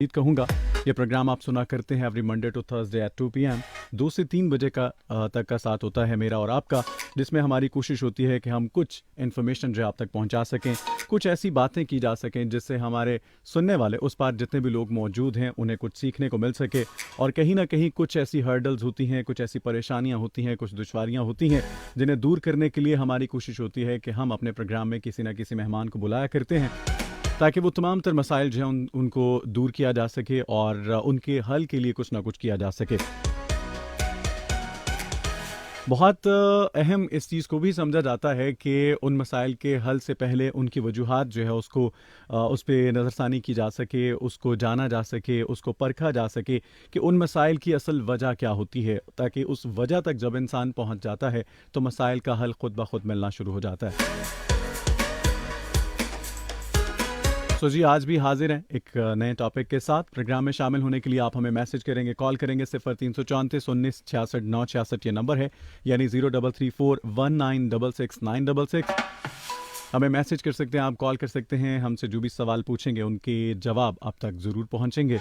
उम्मीद कहूँगा ये प्रोग्राम आप सुना करते हैं every Monday to Thursday at 2 PM 2 से 3 बजे का तक का साथ होता है मेरा और आपका, जिसमें हमारी कोशिश होती है कि हम कुछ इन्फॉर्मेशन जो है आप तक पहुंचा सकें, कुछ ऐसी बातें की जा सकें जिससे हमारे सुनने वाले उस पार जितने भी लोग मौजूद हैं उन्हें कुछ सीखने को मिल सके। और कहीं ना कहीं कुछ ऐसी हर्डल्स होती हैं, कुछ ऐसी परेशानियां होती हैं, कुछ दुश्वारियां होती हैं जिन्हें दूर करने के लिए हमारी कोशिश होती है कि हम अपने प्रोग्राम में किसी ना किसी मेहमान को बुलाया करते हैं ताकि वो तमाम तर मसाइल जो हैं उनको दूर किया जा सके और उनके हल के लिए कुछ ना कुछ किया जा सके। बहुत अहम इस चीज़ को भी समझा जाता है कि उन मसाइल के हल से पहले उनकी वजूहात जो है उसको उस पे नज़रसानी की जा सके, उसको जाना जा सके, उसको परखा जा सके कि उन मसाइल की असल वजह क्या होती है, ताकि उस वजह तक जब इंसान पहुंच जाता है तो मसाइल का हल खुद ब खुद मिलना शुरू हो जाता है। सो जी आज भी हाजिर हैं एक नए टॉपिक के साथ। प्रोग्राम में शामिल होने के लिए आप हमें मैसेज करेंगे, कॉल करेंगे। 0334 19 66 66 ये नंबर है, यानी 0334196666। हमें मैसेज कर सकते हैं, आप कॉल कर सकते हैं। हमसे जो भी सवाल पूछेंगे उनके जवाब आप तक ज़रूर पहुंचेंगे।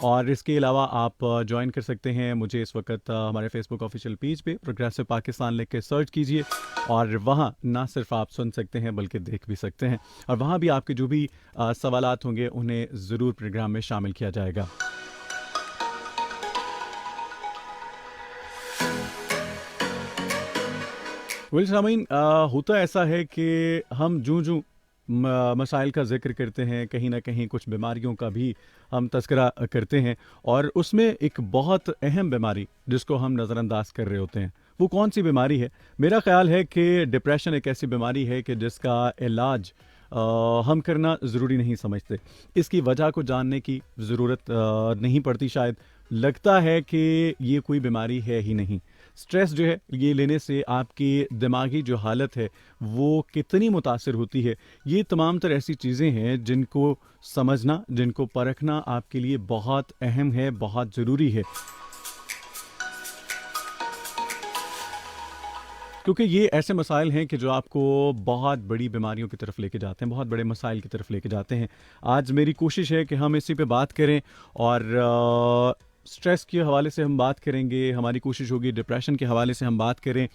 और इसके अलावा आप ज्वाइन कर सकते हैं मुझे इस वक्त हमारे फेसबुक ऑफिशियल पेज पे प्रोग्रेसिव पाकिस्तान लिख के सर्च कीजिए और वहाँ ना सिर्फ आप सुन सकते हैं बल्कि देख भी सकते हैं। और वहाँ भी आपके जो भी सवालात होंगे उन्हें ज़रूर प्रोग्राम में शामिल किया जाएगा। वेल सामीन, होता ऐसा है कि हम जूं जूं मसाइल का जिक्र करते हैं, कहीं ना कहीं कुछ बीमारियों का भी हम तस्करा करते हैं और उसमें एक बहुत अहम बीमारी जिसको हम नज़रअंदाज कर रहे होते हैं, वो कौन सी बीमारी है? मेरा ख्याल है कि डिप्रेशन एक ऐसी बीमारी है कि जिसका इलाज हम करना ज़रूरी नहीं समझते। इसकी वजह को जानने की ज़रूरत नहीं पड़ती शायद। लगता है कि ये कोई बीमारी है ही नहीं। स्ट्रेस जो है ये लेने से आपकी दिमागी जो हालत है वो कितनी मुतासिर होती है, ये तमाम तर ऐसी चीज़ें हैं जिनको समझना, जिनको परखना आपके लिए बहुत अहम है, बहुत ज़रूरी है। क्योंकि ये ऐसे मसाइल हैं कि जो आपको बहुत बड़ी बीमारियों की तरफ लेके जाते हैं, बहुत बड़े मसाइल की तरफ लेके जाते हैं। आज मेरी कोशिश है कि हम इसी पे बात करें और स्ट्रेस के हवाले से हम बात करेंगे। हमारी कोशिश होगी डिप्रेशन के हवाले से हम बात करें।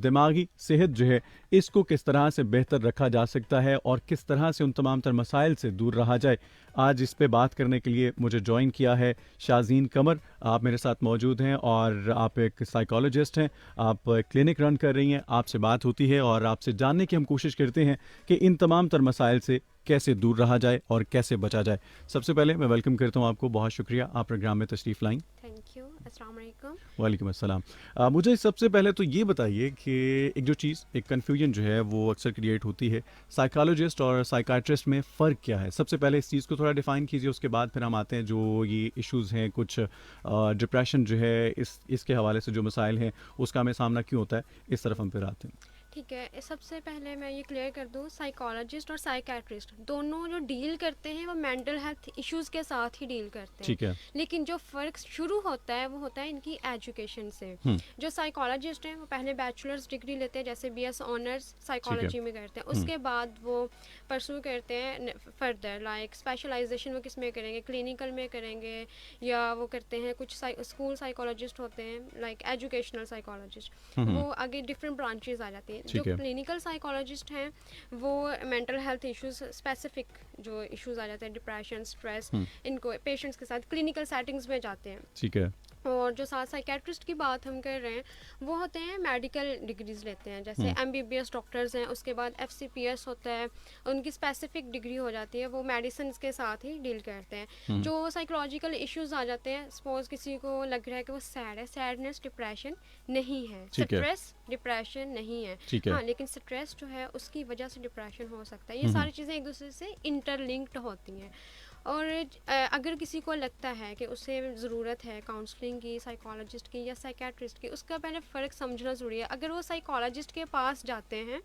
दिमागी सेहत जो है इसको किस तरह से बेहतर रखा जा सकता है और किस तरह से उन तमाम तर मसाइल से दूर रहा जाए। आज इस पे बात करने के लिए मुझे ज्वाइन किया है शाज़ीन कमर। आप मेरे साथ मौजूद हैं और आप एक साइकोलॉजिस्ट हैं, आप क्लिनिक रन कर रही हैं। आपसे बात होती है और आपसे जानने की हम कोशिश करते हैं कि इन तमाम तर मसाइल से कैसे दूर रहा जाए और कैसे बचा जाए। सबसे पहले मैं वेलकम करता हूँ आपको, बहुत शुक्रिया आप प्रोग्राम में तशरीफ़ लाइन। Thank you. अस्सलाम वालेकुम। वालेकुम अस्सलाम। मुझे सबसे पहले तो ये बताइए कि एक जो चीज़, एक कन्फ्यूजन जो है वो अक्सर क्रिएट होती है, साइकोलॉजिस्ट और साइकाट्रिस्ट में फ़र्क क्या है? सबसे पहले इस चीज़ को थोड़ा डिफ़ाइन कीजिए, उसके बाद फिर हम आते हैं जो ये इश्यूज़ हैं, कुछ डिप्रेशन जो है इसके हवाले से जो मसाइल हैं उसका हमें सामना क्यों होता है, इस तरफ हम फिर आते हैं। ठीक है, सबसे पहले मैं ये क्लियर कर दूँ, साइकोलॉजिस्ट और साइकेट्रिस्ट दोनों जो डील करते हैं वो मेंटल हेल्थ इश्यूज़ के साथ ही डील करते हैं। ठीक है। लेकिन जो फ़र्क शुरू होता है वो होता है इनकी एजुकेशन से। जो साइकोलॉजिस्ट हैं वो पहले बैचलर्स डिग्री लेते हैं, जैसे BS ऑनर्स साइकोलॉजी में करते हैं। उसके बाद वो परसू करते हैं फर्दर, लाइक स्पेशलाइजेशन वो किस में करेंगे, क्लिनिकल में करेंगे, या वो करते हैं कुछ स्कूल साइकोलॉजिस्ट होते हैं लाइक एजुकेशनल साइकोलॉजिस्ट, वो आगे डिफरेंट ब्रांचेज आ जाती हैं। जो क्लिनिकल साइकोलॉजिस्ट हैं वो मेंटल हेल्थ इश्यूज, स्पेसिफिक जो इश्यूज आ जाते हैं, डिप्रेशन, स्ट्रेस, इनको पेशेंट्स के साथ क्लिनिकल सेटिंग्स में जाते हैं। ठीक है। और जो साथ साइकेट्रिस्ट की बात हम कर रहे हैं वो होते हैं मेडिकल डिग्रीज लेते हैं, जैसे MBBS डॉक्टर्स हैं, उसके बाद FCPS होता है, उनकी स्पेसिफिक डिग्री हो जाती है, वो मेडिसिन के साथ ही डील करते हैं। जो साइकोलॉजिकल इश्यूज आ जाते हैं, सपोज किसी को लग रहा है कि वो सैड है, सैडनेस डिप्रेशन नहीं है, स्ट्रेस डिप्रेशन नहीं है, हाँ, लेकिन स्ट्रेस जो है उसकी वजह से डिप्रेशन हो सकता है। ये सारी चीज़ें एक दूसरे से इंटरलिंक्ड होती हैं। और अगर किसी को लगता है कि उसे ज़रूरत है काउंसलिंग की, साइकोलॉजिस्ट की या साइकेट्रिस्ट की, उसका पहले फ़र्क समझना ज़रूरी है। अगर वो साइकोलॉजिस्ट के पास जाते हैं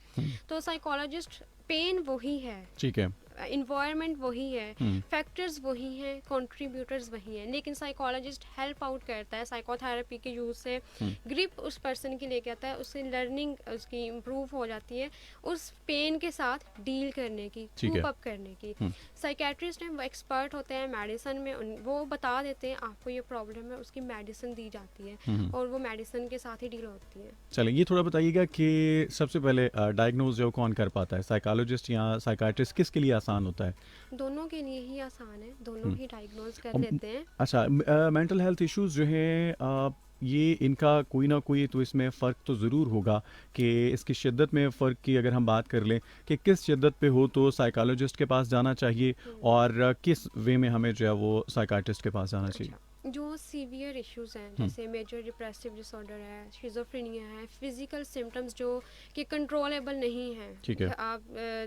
तो साइकोलॉजिस्ट पेन वही है, ठीक है, इन्वायरमेंट वही है, हम्म। फैक्टर्स वही हैं, कंट्रीब्यूटर्स वही हैं, लेकिन साइकोलॉजिस्ट हेल्प आउट करता है साइकोथेरेपी के यूज़ से, ग्रिप उस पर्सन की लेके आता है, उससे लर्निंग उसकी इम्प्रूव हो जाती है, उस पेन के साथ डील करने की, ठीक है। कूप अप करने की। साइकेट्रिस्ट हैं, वो एक्सपर्ट होते हैं मेडिसिन में, वो बता देते हैं आपको ये प्रॉब्लम है, उसकी मेडिसिन दी जाती है और वो मेडिसिन के साथ ही डील होती है। चलिए ये थोड़ा बताइएगा कि सबसे पहले डायग्नोज जो कौन कर पाता है, साइकोलॉजिस्ट या साइकाइट्रिस्ट, किसके लिए आसान होता है? दोनों के लिए ही आसान है, दोनों ही डायग्नोज कर लेते हैं। अच्छा, मेंटल हेल्थ इश्यूज जो हैं ये इनका कोई ना कोई तो इसमें फ़र्क तो ज़रूर होगा कि इसकी शिद्दत में फ़र्क की अगर हम बात कर लें कि किस शिद्दत पे हो तो साइकोलॉजिस्ट के पास जाना चाहिए और किस वे में हमें जो है वो साइकाइट्रिस्ट के पास जाना चाहिए? अच्छा, जो सीवियर इश्यूज हैं जैसे मेजर डिप्रेसिव डिसऑर्डर है, शिज़ोफ्रेनिया है, फिजिकल सिम्टम्स जो कि कंट्रोलेबल नहीं हैं। ठीक है। आप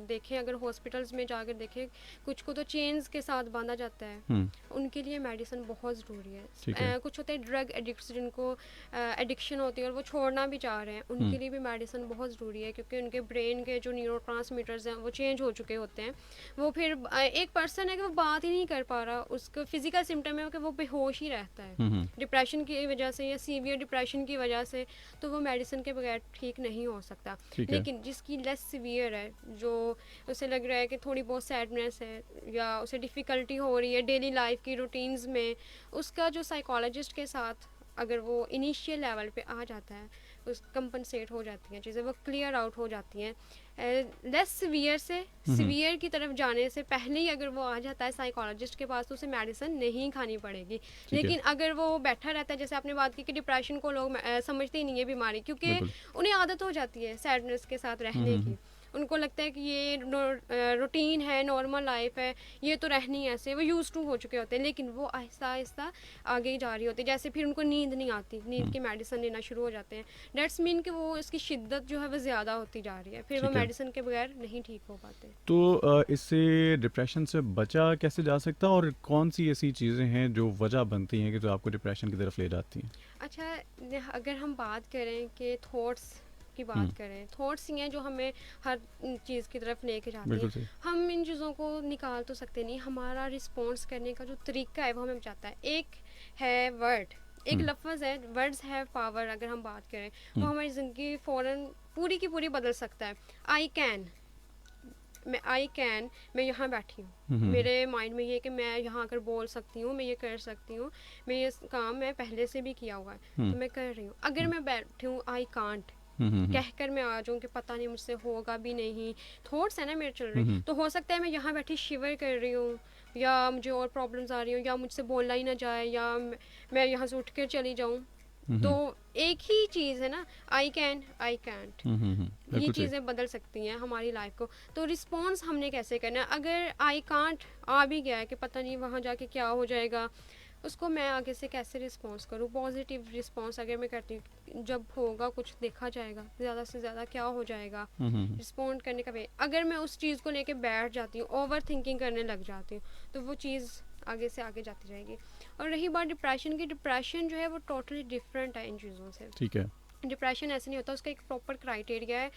देखें, अगर हॉस्पिटल्स में जाकर देखें, कुछ को तो चेन्स के साथ बांधा जाता है, हम्म। उनके लिए मेडिसिन बहुत ज़रूरी ठीक है। है। कुछ होते हैं ड्रग एडिक्ट्स जिनको एडिक्शन होती है और वो छोड़ना भी चाह रहे हैं, उनके लिए भी मेडिसिन बहुत ज़रूरी है, क्योंकि उनके ब्रेन के जो न्यूरोट्रांसमीटर्स हैं वो चेंज हो चुके होते हैं। वो फिर एक पर्सन है कि वो बात ही नहीं कर पा रहा, उसका फिजिकल सिम्टम है कि वो बेहोश ही रहता है डिप्रेशन की वजह से या सीवियर डिप्रेशन की वजह से, तो वो मेडिसिन के बगैर ठीक नहीं हो सकता। ठीक है। लेकिन जिसकी लेस सीवियर है, जो उसे लग रहा है कि थोड़ी बहुत सैडनेस है या उसे डिफ़िकल्टी हो रही है डेली लाइफ की रूटीन्स में, उसका जो साइकोलॉजिस्ट के साथ अगर वो इनिशियल लेवल पे आ जाता है, उस कंपनसेट हो जाती हैं चीज़ें, वो क्लियर आउट हो जाती हैं। लेस सीवियर से सीवियर की तरफ जाने से पहले ही अगर वो आ जाता है साइकोलॉजिस्ट के पास, तो उसे मेडिसिन नहीं खानी पड़ेगी। लेकिन अगर वो बैठा रहता है, जैसे आपने बात की कि डिप्रेशन को लोग समझते ही नहीं है बीमारी, क्योंकि बिल्कुल। उन्हें आदत हो जाती है सैडनेस के साथ रहने की। उनको लगता है कि ये रूटीन है, नॉर्मल लाइफ है, ये तो रहनी है ऐसे, वो यूज़ टू हो चुके होते हैं। लेकिन वो आहिस्ता आहिस्ता आगे ही जा रही होती है, जैसे फिर उनको नींद नहीं आती, नींद की मेडिसिन लेना शुरू हो जाते हैं। डेट्स मीन कि वो इसकी शिद्दत जो है वो ज़्यादा होती जा रही है, फिर वो ठीक है। मेडिसिन के बगैर नहीं ठीक हो पाते। तो इससे डिप्रेशन से बचा कैसे जा सकता है और कौन सी ऐसी चीज़ें हैं जो वजह बनती हैं कि जो आपको डिप्रेशन की तरफ ले जाती हैं? अच्छा, अगर हम बात करें कि थॉट्स की बात करें, थॉट्स ही हैं जो हमें हर चीज़ की तरफ लेके जाते बिल्कुल हैं। सही। हम इन चीज़ों को निकाल तो सकते नहीं, हमारा रिस्पॉन्स करने का जो तरीका है वो हमें चाहता है। एक है वर्ड, एक लफ्ज़ है, वर्ड्स हैव पावर। अगर हम बात करें, वो हमारी ज़िंदगी फ़ौरन पूरी की पूरी बदल सकता है। आई कैन, मैं यहाँ बैठी हूँ, मेरे माइंड में ये कि मैं यहाँ आकर बोल सकती हूँ, मैं ये कर सकती हूँ, मैं ये काम मैं पहले से भी किया हुआ है तो मैं कर रही हूँ। अगर मैं बैठी हूँ आई कांट कहकर मैं आ जाऊँ कि पता नहीं मुझसे होगा भी नहीं, थॉट्स है ना मेरे चल रहे, तो हो सकता है मैं यहाँ बैठी शिवर कर रही हूँ, या मुझे और प्रॉब्लम्स आ रही हूँ, या मुझसे बोलना ही ना जाए, या मैं यहाँ से उठ कर चली जाऊँ। तो एक ही चीज़ है ना, आई कैन आई कैंट, ये बिल्कुल सही। चीज़ें बदल सकती हैं हमारी लाइफ को। तो रिस्पॉन्स हमने कैसे करना है? अगर आई कांट आ भी गया है कि पता नहीं वहाँ जाके क्या हो जाएगा, उसको मैं आगे से कैसे रिस्पॉन्स करूँ? पॉजिटिव रिस्पॉन्स अगर मैं करती हूँ, जब होगा कुछ देखा जाएगा, ज़्यादा से ज़्यादा क्या हो जाएगा, रिस्पॉन्ड करने का वे। अगर मैं उस चीज़ को लेके बैठ जाती हूँ, ओवर थिंकिंग करने लग जाती हूँ, तो वो चीज़ आगे से आगे जाती जाएगी। और रही बात डिप्रेशन की, डिप्रेशन जो है वो टोटली डिफरेंट है इन चीज़ों से। ठीक है। डिप्रेशन ऐसे नहीं होता, उसका एक प्रॉपर क्राइटेरिया है।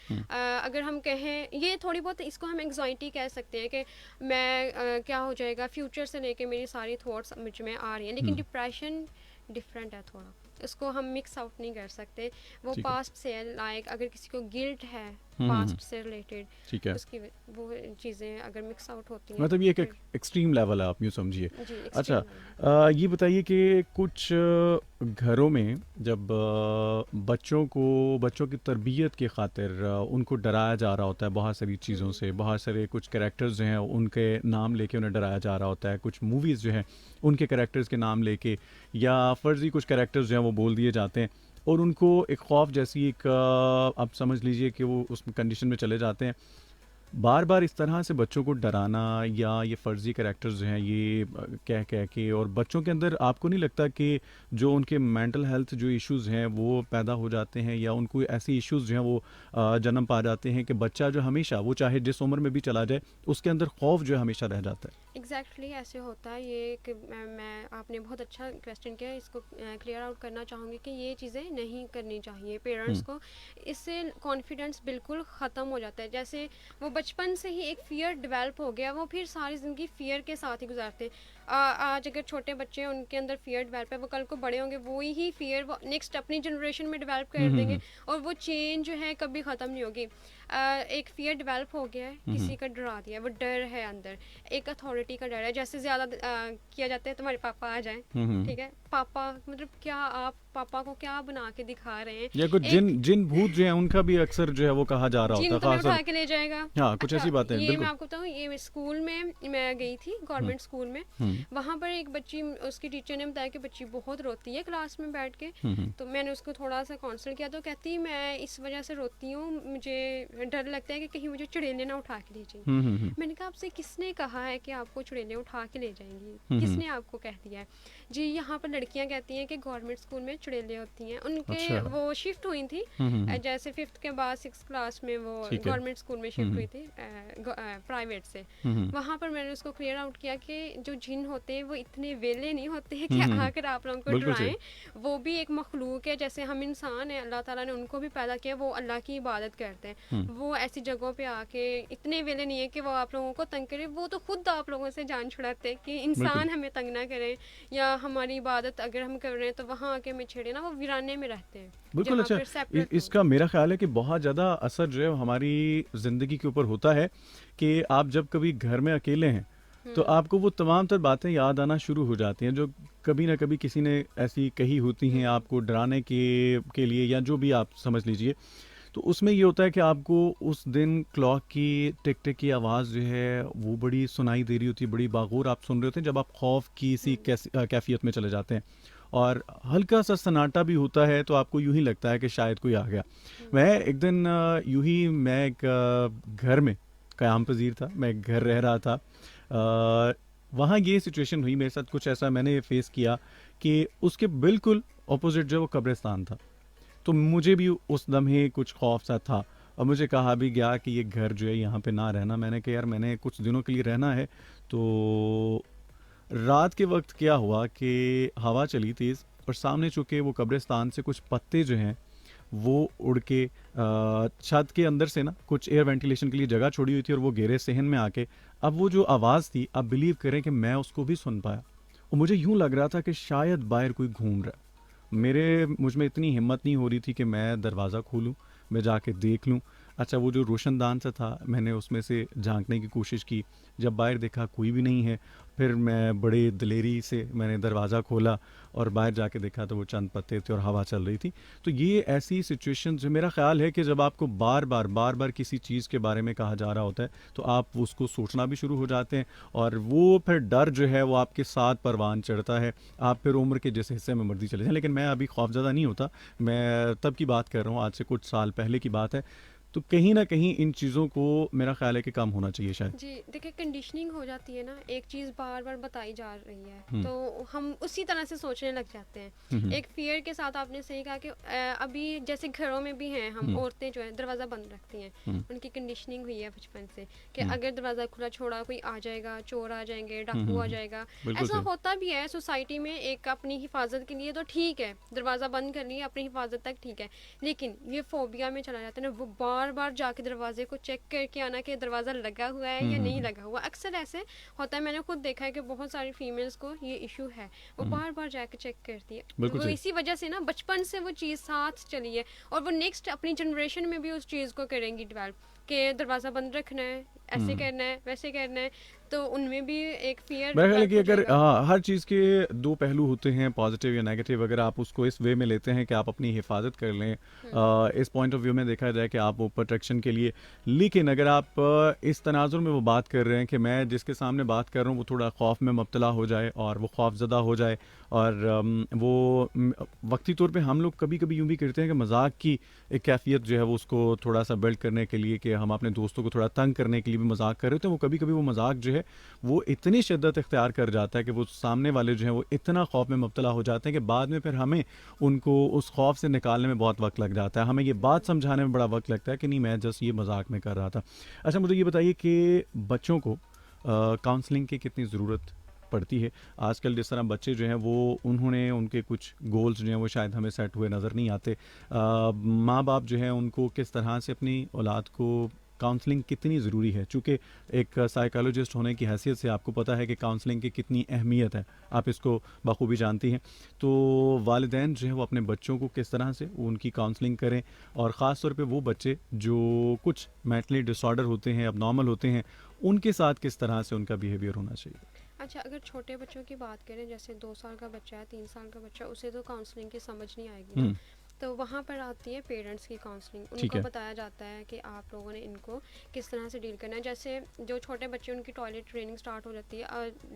अगर हम कहें, ये थोड़ी बहुत इसको हम एंग्जाइटी कह सकते हैं कि मैं क्या हो जाएगा, फ्यूचर से लेके मेरी सारी थॉट्स मुझ में आ रही हैं। लेकिन डिप्रेशन डिफरेंट है थोड़ा, इसको हम मिक्स आउट नहीं कर सकते। वो ठीक है। पास्ट से है, लाइक अगर किसी को गिल्ट है पास्ट से रिलेटेड, ठीक है। उसकी वो चीज़ें अगर मिक्स आउट होती हैं, मतलब ये एक फिर एक्सट्रीम लेवल है, आप यूँ समझिए। जी अच्छा, एक्सट्रीम ये बताइए कि कुछ घरों में जब बच्चों की तरबियत की खातिर उनको डराया जा रहा होता है बहुत सारी चीज़ों से, बहुत सारे कुछ कैरेक्टर्स जो हैं उनके नाम लेके उन्हें डराया जा रहा होता है, कुछ मूवीज़ जो हैं उनके कैरेक्टर्स के नाम लेके या फ़र्ज़ी कुछ कैरेक्टर्स जो हैं वो बोल दिए जाते हैं और उनको एक खौफ जैसी एक आप समझ लीजिए कि वो उस कंडीशन में चले जाते हैं। बार बार इस तरह से बच्चों को डराना या ये फ़र्ज़ी कैरेक्टर्स जो हैं ये कह कह के, और बच्चों के अंदर आपको नहीं लगता कि जो उनके मेंटल हेल्थ जो इश्यूज़ हैं वो पैदा हो जाते हैं या उनको ऐसे इश्यूज़ जो हैं वो जन्म पा जाते हैं कि बच्चा जो हमेशा वो चाहे जिस उम्र में भी चला जाए उसके अंदर खौफ जो है हमेशा रह जाता है? एग्जैक्टली ऐसे होता है ये कि मैं आपने बहुत अच्छा क्वेश्चन किया, इसको क्लियर आउट करना चाहूँगी कि ये चीज़ें नहीं करनी चाहिए पेरेंट्स हुँ, को। इससे कॉन्फिडेंस बिल्कुल ख़त्म हो जाता है। जैसे वो बचपन से ही एक फ़ियर डेवलप हो गया, वो फिर सारी ज़िंदगी फ़ियर के साथ ही गुजारते हैं। आज अगर छोटे बच्चे हैं उनके अंदर फ़ियर डेवलप है, वो कल को बड़े होंगे वो ही फ़ियर वो नेक्स्ट अपनी जनरेशन में डेवलप हुँ, कर हुँ, देंगे, हुँ, और वो चेंज जो है कभी ख़त्म नहीं होगी। एक फ़ियर डेवलप हो गया है, हुँ, हुँ, किसी का डरा दिया, वो डर है अंदर, एक अथॉरिटी का डर है। जैसे ज़्यादा किया जाता है तुम्हारे पापा आ जाएं, हुँ, हुँ। ठीक है, पापा मतलब क्या आप पापा को क्या बना के दिखा रहे हैं। या कुछ एक जिन भूत जो हैं उनका भी अक्सर जो है वो कहा जा रहा होता जिन है, तुम्हें ख़ासतौर उठा के ले जाएगा। हाँ, कुछ अच्छा, ऐसी बातें ये मैं बिल्कुल। आपको बताऊँ, ये स्कूल में मैं गई थी हुँ, गवर्नमेंट स्कूल में। हुँ, वहाँ पर एक बच्ची, उसकी टीचर ने बताया कि बच्ची बहुत रोती है क्लास में बैठ के। हुँ, हुँ, तो मैंने उसको थोड़ा सा काउंसल किया, तो कहती मैं इस वजह से रोती हूँ, मुझे डर लगता है कि कहीं मुझे चुड़ैलें ना उठा के ले जाएं। हुँ, हुँ, हुँ, मैंने कहा आपसे किसने कहा है कि आपको चुड़ैलें उठा के ले जाएंगी, हुँ, हुँ। किसने आपको कह दिया है। जी, यहाँ पर लड़कियाँ कहती हैं कि गवर्नमेंट स्कूल में चुड़ैलें होती हैं, उनके अच्छा। वो शिफ्ट हुई थी। हुँ, हुँ, हुँ, जैसे फिफ्थ के बाद सिक्स क्लास में वो ठीक है। गवर्नमेंट स्कूल में हुँ, शिफ्ट हुँ, हुई थी प्राइवेट से। हुँ, हुँ, वहाँ पर मैंने उसको क्लियर आउट किया कि जो जिन होते हैं वो इतने वेले नहीं होते हैं हुँ, कि हुँ, आकर आप लोगों को बिल्कुल सही। डराएं। वो भी एक मखलूक है, जैसे हम इंसान हैं, अल्लाह ताला ने उनको भी पैदा किया, वो अल्लाह की इबादत करते हैं। हुँ, वो ऐसी जगहों पे आके इतने वेले नहीं है कि वो आप लोगों को तंग करे, वो तो खुद आप लोगों से जान छुड़ाते हैं कि बिल्कुल। इंसान हमें तंग ना करें, या हमारी इबादत अगर हम कर रहे हैं तो वहाँ आके हमें छेड़े ना। वो वीराने में रहते हैं बिल्कुल, जहाँ अच्छा पर सेपरेट हो। इसका मेरा ख़्याल है कि बहुत ज़्यादा असर जो है हमारी ज़िंदगी के ऊपर होता है कि आप जब कभी घर में अकेले हैं, तो हम्म। आपको वो तमाम तर बातें याद आना शुरू हो जाती हैं, जो कभी न कभी किसी ने ऐसी कही होती हैं हम्म। आपको डराने के लिए या जो भी आप समझ लीजिए। तो उसमें ये होता है कि आपको उस दिन क्लॉक की टिक-टिक की आवाज़ जो है, वो बड़ी सुनाई दे रही होती है, बड़ी बागौर आप सुन रहे होते हैं जब आप खौफ़ की सी हम्म। कैफ़ियत में चले जाते हैं। और हल्का-सा सन्नाटा भी होता है तो आपको यूँ ही लगता है कि शायद कोई आ गया। हम्म। मैं एक दिन यूँ ही मैं एक घर में क़याम पज़ीर था, मैं एक घर रह रहा था। वहाँ ये सिचुएशन हुई मेरे साथ, कुछ ऐसा मैंने फ़ेस किया कि उसके बिल्कुल ऑपोज़िट जो है वो कब्रिस्तान था। तो मुझे भी उस लम्हे कुछ खौफ सा था और मुझे कहा भी गया कि ये घर जो है यहाँ पे ना रहना। मैंने कहा यार मैंने कुछ दिनों के लिए रहना है। तो रात के वक्त क्या हुआ कि हवा चली तेज़ और सामने चूंकि वो कब्रिस्तान से कुछ पत्ते जो हैं वो उड़ के छत के अंदर से ना कुछ एयर वेंटिलेशन के लिए जगह छोड़ी हुई थी और वो गहरे सहन में आके अब वो जो आवाज़ थी आप बिलीव करें कि मैं उसको भी सुन पाया और मुझे यूं लग रहा था कि शायद बाहर कोई घूम रहा है। मुझ में इतनी हिम्मत नहीं हो रही थी कि मैं दरवाज़ा खोलूं, मैं जाके देख लूं। अच्छा वो जो रोशनदान सा था मैंने उसमें से झांकने की कोशिश की, जब बाहर देखा कोई भी नहीं है। फिर मैं बड़े दिलेरी से मैंने दरवाज़ा खोला और बाहर जाके देखा तो वो चंद पत्ते थे और हवा चल रही थी। तो ये ऐसी सिचुएशन जो मेरा ख्याल है कि जब आपको बार बार किसी चीज़ के बारे में कहा जा रहा होता है तो आप उसको सोचना भी शुरू हो जाते हैं और वो फिर डर जो है वो आपके साथ परवान चढ़ता है। आप फिर उम्र के जिस हिस्से में मर्जी चले जाएं, लेकिन मैं अभी खौफज़दा नहीं होता। मैं तब की बात कर रहा हूँ, आज से कुछ साल पहले की बात है। तो कहीं ना कहीं इन चीज़ों को मेरा ख्याल है कि कम होना चाहिए शायद। जी, देखिए कंडीशनिंग हो जाती है ना, एक चीज़ बार-बार बताई जा रही है, हुँ, तो हम उसी तरह से सोचने लग जाते हैं। हुँ, हुँ, एक फ़ियर के साथ आपने सही कहा कि अभी जैसे घरों में भी हैं हम, हुँ, औरतें जो हैं दरवाज़ा बंद रखती हैं, हुँ, उनकी कंडीशनिंग हुई है बचपन से कि हुँ, अगर दरवाज़ा खुला छोड़ा कोई आ जाएगा, चोर आ जाएँगे, हुँ, डाकू हुँ, आ हुँ, जाएगा। बिल्कुल ऐसा सही। होता भी है सोसाइटी में, एक अपनी हिफाज़त के लिए तो ठीक है, दरवाज़ा बंद कर लिया अपनी हिफाज़त तक ठीक है। लेकिन ये फ़ोबिया में चला जाता है ना, वो बार-बार जाके दरवाज़े को चेक करके आना कि दरवाज़ा लगा हुआ है हुँ, या हुँ, नहीं हुँ, लगा हुआ। अक्सर ऐसे होता है, मैंने खुद देखा है कि बहुत सारी फीमेल्स को ये इशू है, वो हुँ, बार बार जाके चेक करती है। बिल्कुल वो सही। इसी वजह से ना बचपन से वो चीज़ साथ चली है, और वो नेक्स्ट अपनी जनरेशन में भी उस चीज़ को करेंगी डेवलप कि दरवाज़ा बंद रखना है, ऐसे हुँ। करना है, वैसे करना है। तो उनमें भी एक फियर मेरा ख्याल है कि डेवलप हो अगर जाएगा। हाँ, हर चीज़ के दो पहलू होते हैं, पॉजिटिव या नेगेटिव। अगर आप उसको इस वे में लेते हैं कि आप अपनी हिफाजत कर लें, हम्म। इस पॉइंट ऑफ व्यू में देखा जाए कि आप वो प्रोटेक्शन के लिए। लेकिन अगर आप इस तनाजुर में वो बात कर रहे हैं कि मैं जिसके सामने बात कर रहा हूँ वो थोड़ा खौफ में मुब्तला हो जाए और वो खौफज़दा हो जाए और वक्ती तौर पे हम लोग कभी कभी यूँ भी करते हैं कि मजाक की एक कैफियत जो है वो उसको थोड़ा सा बिल्ड करने के लिए कि हम अपने दोस्तों को थोड़ा तंग करने के लिए भी मजाक कर रहे होते हैं। वो कभी कभी वो मजाक जो है वो इतनी शिद्दत इख्तियार कर जाता है कि वो सामने वाले जो हैं वो इतना खौफ में मुब्तला हो जाते हैं कि बाद में फिर हमें उनको उस खौफ से निकालने में बहुत वक्त लग जाता है। हमें ये बात समझाने में बड़ा वक्त लगता है कि नहीं मैं जस्ट ये मजाक में कर रहा था। अच्छा मुझे ये बताइए कि बच्चों को काउंसलिंग की कितनी ज़रूरत पड़ती है आजकल? जिस तरह बच्चे जो हैं वो उन्होंने उनके कुछ गोल्स जो हैं वो शायद हमें सेट हुए नज़र नहीं आते। माँ बाप जो हैं उनको किस तरह से अपनी औलाद को काउंसलिंग कितनी ज़रूरी है? चूँकि एक साइकोलॉजिस्ट होने की हैसियत से आपको पता है कि काउंसलिंग की कितनी अहमियत है, आप इसको बखूबी जानती हैं। तो वालिदैन जो है वो अपने बच्चों को किस तरह से उनकी काउंसलिंग करें, और ख़ास तौर पे वो बच्चे जो कुछ मेंटली डिसऑर्डर होते हैं, अबनॉर्मल होते हैं, उनके साथ किस तरह से उनका बिहेवियर होना चाहिए? अच्छा, अगर छोटे बच्चों की बात करें, जैसे 2 साल का बच्चा है, 3 साल का बच्चा, उसे तो काउंसलिंग की समझ नहीं आएगी ना। हुँ, तो वहाँ पर आती है पेरेंट्स की काउंसलिंग। ठीक उनको है। बताया जाता है कि आप लोगों ने इनको किस तरह से डील करना है। जैसे जो छोटे बच्चे, उनकी टॉयलेट ट्रेनिंग स्टार्ट हो जाती है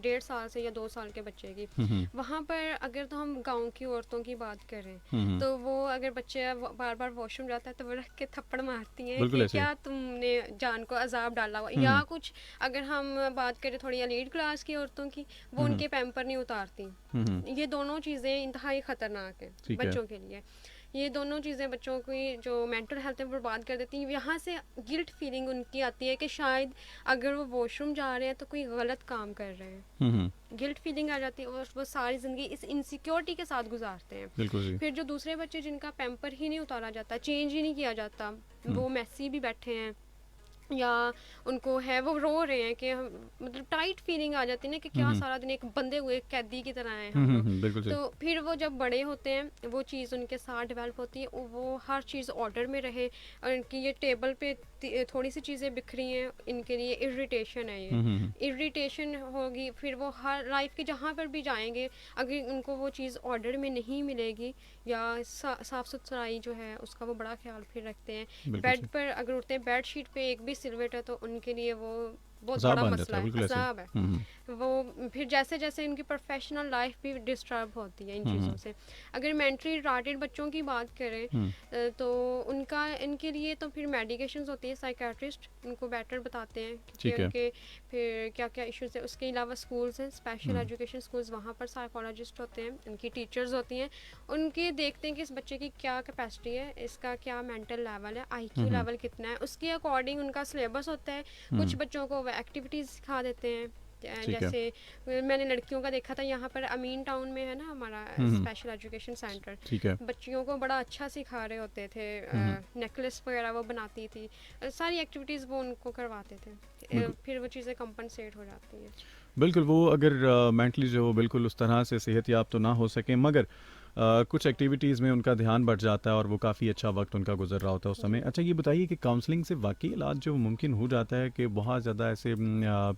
1.5 साल से या 2 साल के बच्चे की। हुँ, हुँ, वहाँ पर अगर तो हम गांव की औरतों की बात करें, हुँ, हुँ, तो वो अगर बच्चे बार बार वॉशरूम जाता है तो वो रख के थप्पड़ मारती हैं बिल्कुल कि ऐसे ही। क्या तुमने जान को अजाब डाला हुआ। हुँ, या हुँ, कुछ अगर हम बात करें थोड़ी एलीट क्लास की औरतों की, वो हुँ, हुँ, उनके पैम्पर नहीं उतारती। हुँ, हुँ, ये दोनों चीज़ें इंतहाई ख़तरनाक हैं ठीक है। बच्चों के लिए। ये दोनों चीज़ें बच्चों की जो मेंटल हेल्थ है बर्बाद कर देती हैं। यहाँ से गिल्ट फीलिंग उनकी आती है कि शायद अगर वो वॉशरूम जा रहे हैं तो कोई गलत काम कर रहे हैं। हुँ, हुँ, गिल्ट फीलिंग आ जाती है और वो सारी ज़िंदगी इस इनसिक्योरिटी के साथ गुजारते हैं। बिल्कुल सही। फिर जो दूसरे बच्चे जिनका पैम्पर ही नहीं उतारा जाता, चेंज ही नहीं किया जाता, हुँ, वो मैसी भी बैठे हैं, या उनको है वो रो रहे हैं कि हम, मतलब टाइट फीलिंग आ जाती है ना कि हुँ, क्या हुँ, सारा दिन एक बंधे हुए कैदी की तरह हैं हुँ, हम हुँ, लोग। हुँ, बिल्कुल सही। तो फिर वो जब बड़े होते हैं, वो चीज़ उनके साथ डेवलप होती है, वो हर चीज़ ऑर्डर में रहे, और इनकी ये टेबल पे थोड़ी सी चीज़ें बिखरी हैं, इनके लिए इरिटेशन है ये। हुँ, हुँ, हुँ, इरिटेशन होगी, फिर वो हर लाइफ के जहाँ पर भी जाएंगे, अगर उनको वो चीज़ ऑर्डर में नहीं मिलेगी, या साफ़ सुथराई जो है उसका वो बड़ा ख्याल फिर रखते हैं। बिल्कुल बेड सही। पर अगर उठते हैं, बेड शीट पे एक भी सिलवट है तो उनके लिए वो बहुत अज़ाब बड़ा बन जाता मसला है, है, बिल्कुल ऐसे ही। अज़ाब है। हुँ, हुँ, वो फिर जैसे जैसे इनकी प्रोफेशनल लाइफ भी डिस्टर्ब होती है इन हुँ, चीज़ों हुँ, से। अगर मेंटली रिटार्टेड बच्चों की बात करें, हुँ, तो उनका इनके लिए तो फिर मेडिकेशंस होती है, साइकेट्रिस्ट उनको बेटर बताते हैं कि ठीक है। उनके फिर क्या क्या इश्यूज है। उसके अलावा स्कूल्स हैं, स्पेशल हुँ, एजुकेशन स्कूल्स, वहाँ पर साइकोलॉजिस्ट होते हैं, उनकी टीचर्स होती हैं। उनके देखते हैं कि इस बच्चे की क्या कैपेसिटी है, इसका क्या मेंटल लेवल है, हुँ, आईक्यू हुँ, लेवल कितना है, उसके अकॉर्डिंग उनका सिलेबस होता है। कुछ हुँ, बच्चों को वो एक्टिविटीज़ सिखा देते हैं। ठीक है। जैसे मैंने लड़कियों का देखा था, यहाँ पर अमीन टाउन में है ना हमारा हुँ, हुँ, स्पेशल एजुकेशन सेंटर। ठीक है। बच्चियों को बड़ा अच्छा सिखा रहे होते थे। हुँ, हुँ, नेकलेस वगैरह वो बनाती थी, सारी एक्टिविटीज़ वो उनको करवाते थे। बिल्कुल। फिर वो चीज़ें कंपनसेट हो जाती हैं। बिल्कुल, वो अगर मेंटली जो बिल्कुल उस तरह से सेहतयाब तो ना हो सकें, मगर कुछ एक्टिविटीज़ में उनका ध्यान बढ़ जाता है और वो काफ़ी अच्छा वक्त उनका गुजर रहा होता है उस समय। जी। अच्छा, ये बताइए कि काउंसलिंग से वाकई इलाज जो मुमकिन हो जाता है? कि बहुत ज़्यादा ऐसे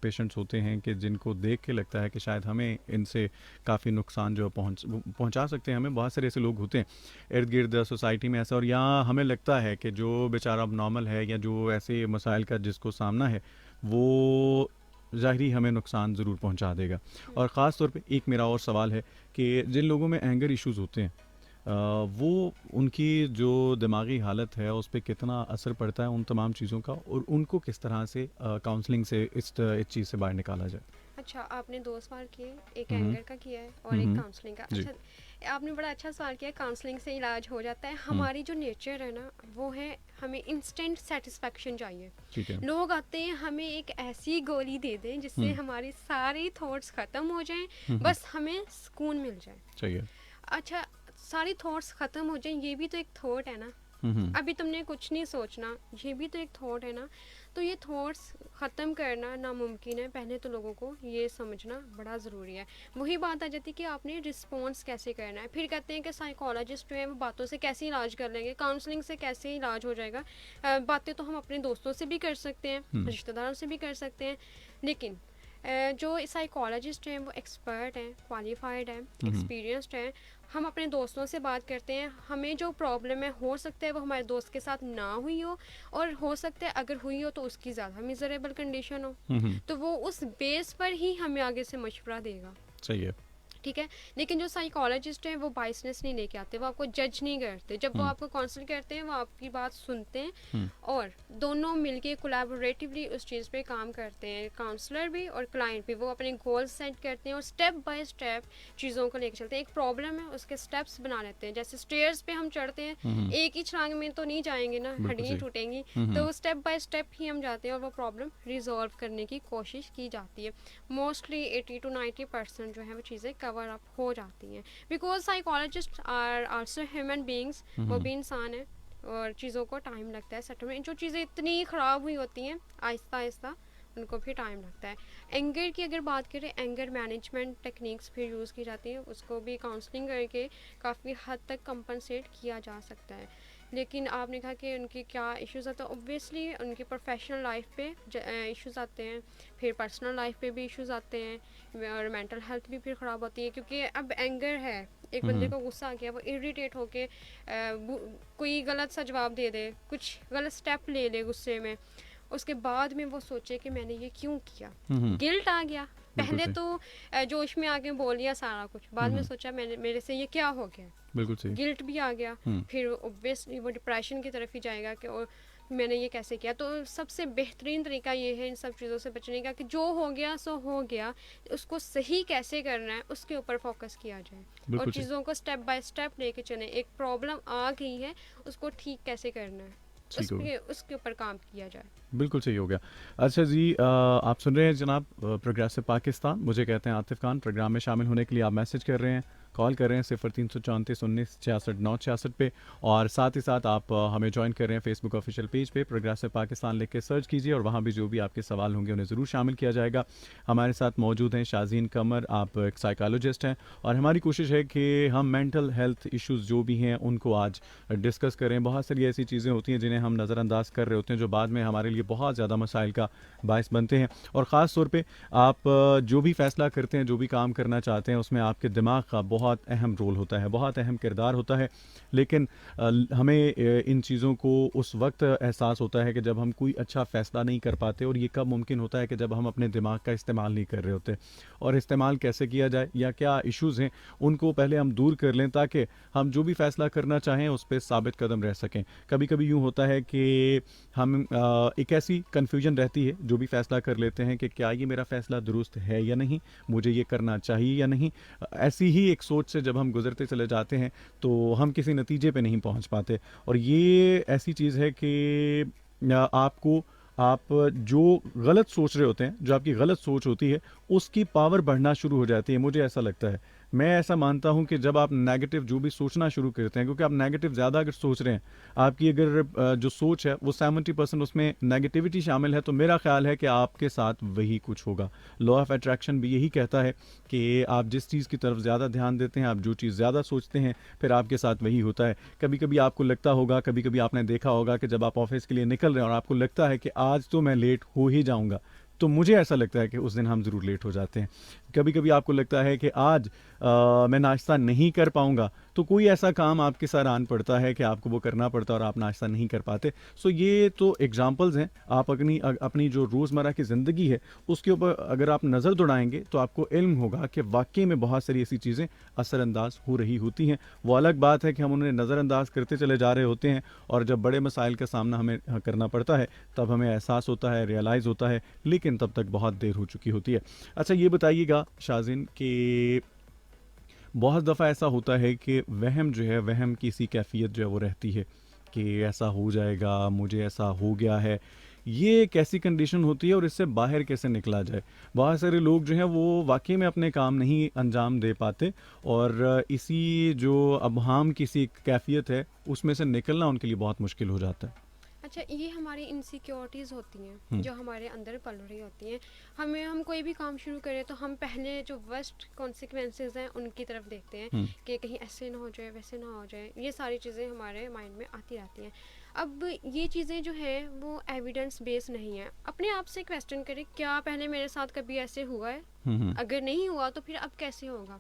पेशेंट्स होते हैं कि जिनको देख के लगता है कि शायद हमें इनसे काफ़ी नुकसान जो पहुंचा सकते हैं हमें। बहुत सारे ऐसे लोग होते हैं इर्द गिर्द सोसाइटी में ऐसा, और यहाँ हमें लगता है कि जो बेचारा अब नॉर्मल है या जो ऐसे मसाइल का जिसको सामना है, वो ज़ाहिरी हमें नुकसान ज़रूर पहुंचा देगा। और ख़ास तौर पे एक मेरा और सवाल है कि जिन लोगों में एंगर इश्यूज़ होते हैं, वो उनकी जो दिमागी हालत है उस पे कितना असर पड़ता है उन तमाम चीज़ों का, और उनको किस तरह से काउंसलिंग से इस चीज़ से बाहर निकाला जाए? अच्छा, आपने 2 सवाल किए, एक हुँ, हुँ, एंगर का किया है और हुँ, एक हुँ, काउंसलिंग का। जी, अच्छा, आपने बड़ा अच्छा सवाल किया, काउंसलिंग से इलाज हो जाता है। हुँ, हमारी जो नेचर है ना, वो है हमें इंस्टेंट सेटिस्फेक्शन चाहिए। ठीक है। लोग आते हैं, हमें एक ऐसी गोली दे दें जिससे हुँ, हमारे सारे थॉट्स ख़त्म हो जाएं, हुँ, हुँ, बस हमें सुकून मिल जाए। चाहिए। अच्छा, सारी थॉट्स ख़त्म हो जाएं, ये भी तो एक थॉट है ना। हुँ, हुँ, अभी तुमने कुछ नहीं सोचना, ये भी तो एक थॉट है ना। तो ये थॉट्स ख़त्म करना नामुमकिन है, पहले तो लोगों को ये समझना बड़ा ज़रूरी है। वही बात आ जाती है कि आपने रिस्पॉन्स कैसे करना है। फिर कहते हैं कि साइकोलॉजिस्ट जो है वो बातों से कैसे इलाज कर लेंगे, काउंसलिंग से कैसे इलाज हो जाएगा। बातें तो हम अपने दोस्तों से भी कर सकते हैं, हुँ, रिश्तेदारों से भी कर सकते हैं, लेकिन जो साइकोलॉजिस्ट हैं वो एक्सपर्ट हैं, क्वालिफाइड हैं, हुँ, हुँ, एक्सपीरियंस्ड हैं। हम अपने दोस्तों से बात करते हैं, हमें जो प्रॉब्लम है हो सकता है वो हमारे दोस्त के साथ ना हुई हो, और हो सकता है अगर हुई हो तो उसकी ज़्यादा मिजरेबल कंडीशन हो, हुँ, हुँ, तो वो उस बेस पर ही हमें आगे से मशवरा देगा। सही है। ठीक है। लेकिन जो साइकोलॉजिस्ट हैं वो बाइसनेस नहीं लेके आते, वो आपको जज नहीं करते। जब वो हम्म आपको काउंसिल करते हैं वो आपकी बात सुनते हैं हम्म और दोनों मिलके कोलैबोरेटिवली उस चीज़ पे काम करते हैं, काउंसलर भी और क्लाइंट भी। वो अपने गोल्स सेट करते हैं और स्टेप बाय स्टेप चीज़ों को लेकर चलते हैं। एक प्रॉब्लम है उसके स्टेप्स बना लेते हैं। जैसे स्टेयर्स पे हम चढ़ते हैं, हम्म, एक ही छलांग में तो नहीं जाएंगे ना, बिल्कुल हड्डियाँ सही। टूटेंगी। हम्म तो स्टेप बाय स्टेप ही हम जाते हैं और वो प्रॉब्लम रिजॉल्व करने की कोशिश की जाती है। मोस्टली 80 to 90% जो है वो चीज़ें कवर अप हो जाती हैं, because psychologist are also human beings. वो हम्म भी इंसान है और चीज़ों को टाइम लगता है सेटलमेंट। जो चीज़ें इतनी ख़राब हुई होती हैं आहिस्ता आहिस्ता उनको भी टाइम लगता है। एंगर की अगर बात करें, एंगर मैनेजमेंट टेक्निक्स भी यूज़ की जाती हैं, उसको भी काउंसलिंग करके काफ़ी हद तक कंपनसेट किया जा सकता है। लेकिन आपने कहा कि उनके क्या इश्यूज़ आते हैं, ऑब्वियसली उनकी प्रोफेशनल लाइफ पे इश्यूज़ आते हैं, फिर पर्सनल लाइफ पे भी इश्यूज़ आते हैं और मेंटल हेल्थ भी फिर ख़राब होती है। क्योंकि अब एंगर है, एक बंदे हम्म को गुस्सा आ गया, वो इरिटेट होके कोई गलत सा जवाब दे दे, कुछ गलत स्टेप ले ले गुस्से में, उसके बाद में वो सोचे कि मैंने ये क्यों किया, हम्म, गिल्ट आ गया। बिल्कुल पहले सही। तो जोश में आके बोल दिया सारा कुछ, बाद में हम्म, सोचा मैंने मेरे से ये क्या हो गया, बिल्कुल सही। गिल्ट भी आ गया। हम्म फिर ऑब्वियसली वो डिप्रेशन की तरफ ही जाएगा कि और मैंने ये कैसे किया। तो सबसे बेहतरीन तरीका ये है इन सब चीज़ों से बचने का कि जो हो गया सो हो गया, उसको सही कैसे करना है उसके ऊपर फोकस किया जाए और बिल्कुल सही। चीज़ों को स्टेप बाय स्टेप लेके चलें। एक प्रॉब्लम आ गई है, उसको ठीक कैसे करना है ठीक होगा। उसके उसके ऊपर काम किया जाए। बिल्कुल सही हो गया। अच्छा जी, आप सुन रहे हैं जनाब प्रोग्रेसिव पाकिस्तान, मुझे कहते हैं आतिफ खान। प्रोग्राम में शामिल होने के लिए आप मैसेज कर रहे हैं, कॉल कर रहे हैं 0334 19 66 9 66 पे, और साथ ही साथ आप हमें ज्वाइन कर रहे हैं फेसबुक ऑफिशियल पेज पे, प्रोग्रेसिव पाकिस्तान लिख के सर्च कीजिए और वहाँ भी जो भी आपके सवाल होंगे उन्हें ज़रूर शामिल किया जाएगा। हमारे साथ मौजूद हैं शाज़ीन कमर, आप एक साइकोलॉजिस्ट हैं, और हमारी कोशिश है कि हम मेंटल हेल्थ इश्यूज़ जो भी हैं उनको आज डिस्कस करें। बहुत सारी ऐसी चीज़ें होती हैं जिन्हें हम नज़रअंदाज कर रहे होते हैं, जो बाद में हमारे लिए बहुत ज़्यादा मसाइल का बायस बनते हैं। और ख़ास तौर पे आप जो भी फ़ैसला करते हैं, जो भी काम करना चाहते हैं, उसमें आपके दिमाग का बहुत अहम रोल होता है, बहुत अहम किरदार होता है। लेकिन हमें इन चीज़ों को उस वक्त एहसास होता है कि जब हम कोई अच्छा फ़ैसला नहीं कर पाते, और ये कब मुमकिन होता है कि जब हम अपने दिमाग का इस्तेमाल नहीं कर रहे होते। और इस्तेमाल कैसे किया जाए या क्या इश्यूज़ हैं उनको पहले हम दूर कर लें, ताकि हम जो भी फ़ैसला करना चाहें उस पर साबित कदम रह सकें। कभी कभी यूँ होता है कि हम एक ऐसी कन्फ्यूजन रहती है जो भी फ़ैसला कर लेते हैं कि क्या ये मेरा फ़ैसला दुरुस्त है या नहीं, मुझे ये करना चाहिए या नहीं। ऐसी ही एक सोच से जब हम गुजरते चले जाते हैं तो हम किसी नतीजे पे नहीं पहुंच पाते। और ये ऐसी चीज़ है कि आपको, आप जो गलत सोच रहे होते हैं, जो आपकी गलत सोच होती है, उसकी पावर बढ़ना शुरू हो जाती है, मुझे ऐसा लगता है। मैं ऐसा मानता हूं कि जब आप नेगेटिव जो भी सोचना शुरू करते हैं, क्योंकि आप नेगेटिव ज़्यादा अगर सोच रहे हैं, आपकी अगर जो सोच है वो 70% उसमें नेगेटिविटी शामिल है, तो मेरा ख्याल है कि आपके साथ वही कुछ होगा। लॉ ऑफ अट्रैक्शन भी यही कहता है कि आप जिस चीज़ की तरफ ज़्यादा ध्यान देते हैं, आप जो चीज़ ज़्यादा सोचते हैं, फिर आपके साथ वही होता है। कभी कभी आपको लगता होगा, कभी कभी आपने देखा होगा कि जब आप ऑफिस के लिए निकल रहे हैं और आपको लगता है कि आज तो मैं लेट हो ही जाऊंगा, तो मुझे ऐसा लगता है कि उस दिन हम ज़रूर लेट हो जाते हैं। कभी कभी आपको लगता है कि आज मैं नाश्ता नहीं कर पाऊंगा, तो कोई ऐसा काम आपके साथ आन पड़ता है कि आपको वो करना पड़ता है और आप नाश्ता नहीं कर पाते। सो ये तो एग्जांपल्स हैं। आप अपनी जो रोज़मर्रा की ज़िंदगी है उसके ऊपर अगर आप नज़र दौड़ाएंगे तो आपको इल्म होगा कि वाकई में बहुत सारी ऐसी चीज़ें असरअंदाज हो रही होती हैं। वो अलग बात है कि हम उन्हें नज़रअंदाज करते चले जा रहे होते हैं, और जब बड़े मसाइल का सामना हमें करना पड़ता है तब हमें एहसास होता है, रियलाइज़ होता है, लेकिन तब तक बहुत देर हो चुकी होती है। अच्छा, ये बताइएगा शाज़िन कि बहुत दफ़ा ऐसा होता है कि वहम जो है, वहम की सी कैफ़ियत जो है वो रहती है कि ऐसा हो जाएगा, मुझे ऐसा हो गया है। ये एक ऐसी कंडीशन होती है, और इससे बाहर कैसे निकला जाए? बहुत सारे लोग जो हैं वो वाक़ई में अपने काम नहीं अंजाम दे पाते, और इसी जो अबहाम की सी कैफ़ियत है उसमें से निकलना उनके लिए बहुत मुश्किल हो जाता है। अच्छा, ये हमारी इनसिक्योरिटीज़ होती हैं हुँ, जो हमारे अंदर पल रही होती हैं। हम कोई भी काम शुरू करें तो हम पहले जो वर्स्ट कॉन्सिक्वेंसेस हैं उनकी तरफ देखते हैं हुँ, कि कहीं ऐसे ना हो जाए, वैसे ना हो जाए। ये सारी चीज़ें हमारे माइंड में आती रहती हैं। अब ये चीज़ें जो हैं वो एविडेंस बेस नहीं है। अपने आप से क्वेश्चन करें, क्या पहले मेरे साथ कभी ऐसे हुआ है? हुँ, हुँ, अगर नहीं हुआ तो फिर अब कैसे होगा?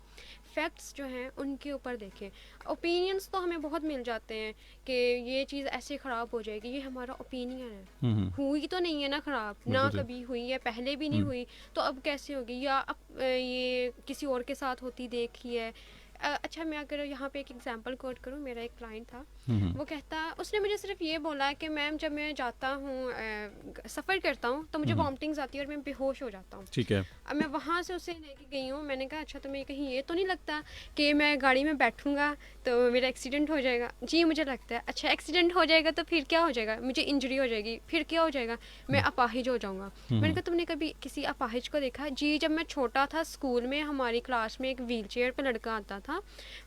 फैक्ट्स जो हैं उनके ऊपर देखें। ओपिनियंस तो हमें बहुत मिल जाते हैं कि ये चीज़ ऐसे ख़राब हो जाएगी, ये हमारा ओपिनियन है, हम्म, हुई तो नहीं है ना ख़राब, ना बिल्कुल सही। कभी हुई है, पहले भी नहीं हम्म, हुई, तो अब कैसे होगी, या अब ये किसी और के साथ होती देखी है। अच्छा, मैं अगर यहाँ पे एक एग्जांपल कोट करूँ, मेरा एक क्लाइंट था, हम्म, वो कहता, उसने मुझे सिर्फ ये बोला है कि मैम जब मैं जाता हूँ सफ़र करता हूँ तो मुझे हम्म, वॉमिटिंग्स आती है और मैं बेहोश हो जाता हूँ। ठीक है। अब मैं वहाँ से उसे लेके गई हूँ, मैंने कहा अच्छा तुम्हें कहीं ये तो नहीं लगता कि मैं गाड़ी में बैठूंगा तो मेरा एक्सीडेंट हो जाएगा? जी मुझे लगता है। अच्छा, एक्सीडेंट हो जाएगा तो फिर क्या हो जाएगा? मुझे इंजरी हो जाएगी, फिर क्या हो जाएगा? मैं हम्म, अपाहिज हो जाऊंगा। मैंने कहा तुमने कभी किसी अपाहिज को देखा? जी, जब मैं छोटा था स्कूल में हमारी क्लास में एक व्हील चेयर पर लड़का आता था,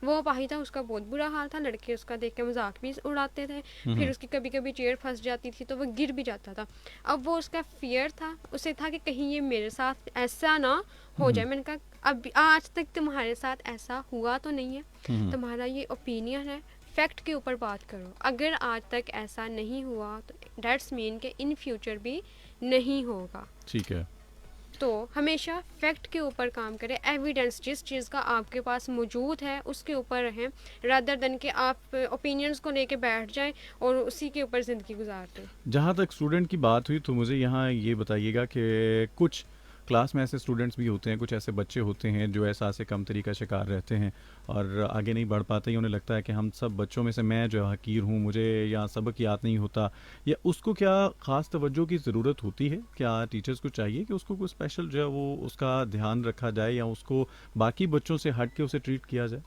वो अपाहिज था, उसका बहुत बुरा हाल था, लड़के उसका देख के मजाक भी उड़ाते थे, फिर हम्म, उसकी कभी कभी चेयर फंस जाती थी तो वो गिर भी जाता था। अब वो उसका फियर था, उसे था कि कहीं ये मेरे साथ ऐसा ना हो हम्म, जाए। मैंने कहा अब आज तक तुम्हारे साथ ऐसा हुआ तो नहीं है, हम्म, तुम्हारा ये ओपिनियन है, फैक्ट के ऊपर बात करो। अगर आज तक ऐसा नहीं हुआ तो डेट्स मीन के इन फ्यूचर भी नहीं होगा। ठीक है। तो हमेशा फैक्ट के ऊपर काम करें, एविडेंस जिस चीज़ का आपके पास मौजूद है उसके ऊपर रहें, रादर देन कि आप ओपिनियंस को लेके बैठ जाएं और उसी के ऊपर ज़िंदगी गुजार दें। जहाँ तक स्टूडेंट की बात हुई तो मुझे यहाँ ये बताइएगा कि कुछ क्लास में ऐसे स्टूडेंट्स भी होते हैं, कुछ ऐसे बच्चे होते हैं जो एहसास कमतरी का शिकार रहते हैं और आगे नहीं बढ़ पाते, या उन्हें लगता है कि हम सब बच्चों में से मैं जो हकीर हूँ, मुझे यहाँ सबक याद नहीं होता, या उसको क्या ख़ास तवज्जो की ज़रूरत होती है? क्या टीचर्स को चाहिए कि उसको कोई स्पेशल जो है वो उसका ध्यान रखा जाए, या उसको बाकी बच्चों से हट के उसे ट्रीट किया जाए?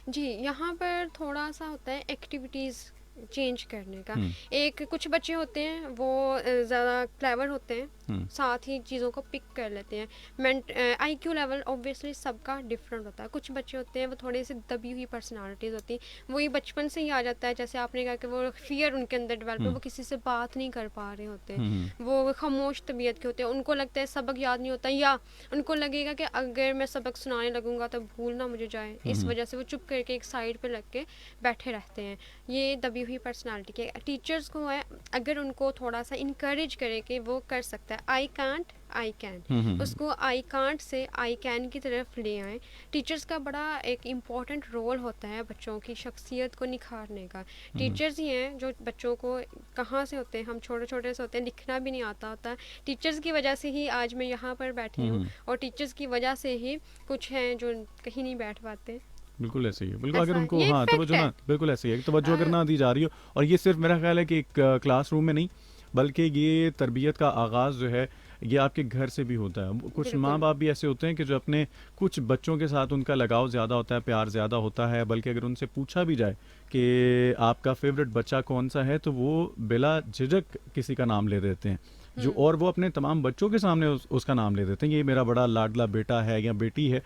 जी, यहाँ पर थोड़ा सा होता है एक्टिविटीज़ चेंज करने का। हम्म, एक कुछ बच्चे होते हैं वो ज़्यादा क्लेवर होते हैं, हम्म, साथ ही चीज़ों को पिक कर लेते हैं। आईक्यू लेवल ऑब्वियसली सबका डिफरेंट होता है। कुछ बच्चे होते हैं वो थोड़े से दबी हुई पर्सनालिटीज़ होती हैं, वही बचपन से ही आ जाता है, जैसे आपने कहा कि वो फियर उनके अंदर डेवलप है, हम्म, वो किसी से बात नहीं कर पा रहे होते हैं, हम्म, वो खामोश तबीयत के होते हैं, उनको लगता है सबक याद नहीं होता, या उनको लगेगा कि अगर मैं सबक सुनाने लगूंगा तो भूल ना मुझे जाए, इस हम्म, वजह से वो चुप करके एक साइड पे लग के बैठे रहते हैं। ये दबी हुई पर्सनालिटी के टीचर्स को है, अगर उनको थोड़ा सा इनकरेज करे कि वो कर सकता है, आई कांट आई कैन, हम्म, उसको I can't say I can की तरफ ले आए। टीचर्स का बड़ा एक इम्पॉर्टेंट रोल होता है बच्चों की शख्सियत को निखारने का। हम्म, टीचर्स ही हैं जो बच्चों को, कहाँ से होते हैं हम, छोटे छोटे से होते हैं, लिखना भी नहीं आता होता। टीचर्स की वजह से ही आज मैं यहाँ पर बैठी हूँ, हम्म, और टीचर्स की वजह से ही कुछ हैं जो कहीं नहीं बैठ पाते। बिल्कुल ऐसे ही है, बिल्कुल। अगर ऐसा उनको ये एक हाँ फैक्ट तवज्जो है। ना, बिल्कुल ऐसे ही है, तवज्जो अगर अ, ना दी जा रही हो, और ये सिर्फ मेरा ख्याल है कि एक क्लासरूम में नहीं, बल्कि ये तरबियत का आगाज़ जो है ये आपके घर से भी होता है। कुछ माँ बिल्कुल। बाप भी ऐसे होते हैं कि जो अपने कुछ बच्चों के साथ उनका लगाव ज़्यादा होता है, प्यार ज़्यादा होता है, बल्कि अगर उनसे पूछा भी जाए कि आपका फेवरेट बच्चा कौन सा है, तो वो बिला झिझक किसी का नाम ले देते हैं, जो, हम्म। और वो अपने तमाम बच्चों के सामने उसका नाम ले देते हैं, ये मेरा बड़ा लाडला बेटा है या बेटी है।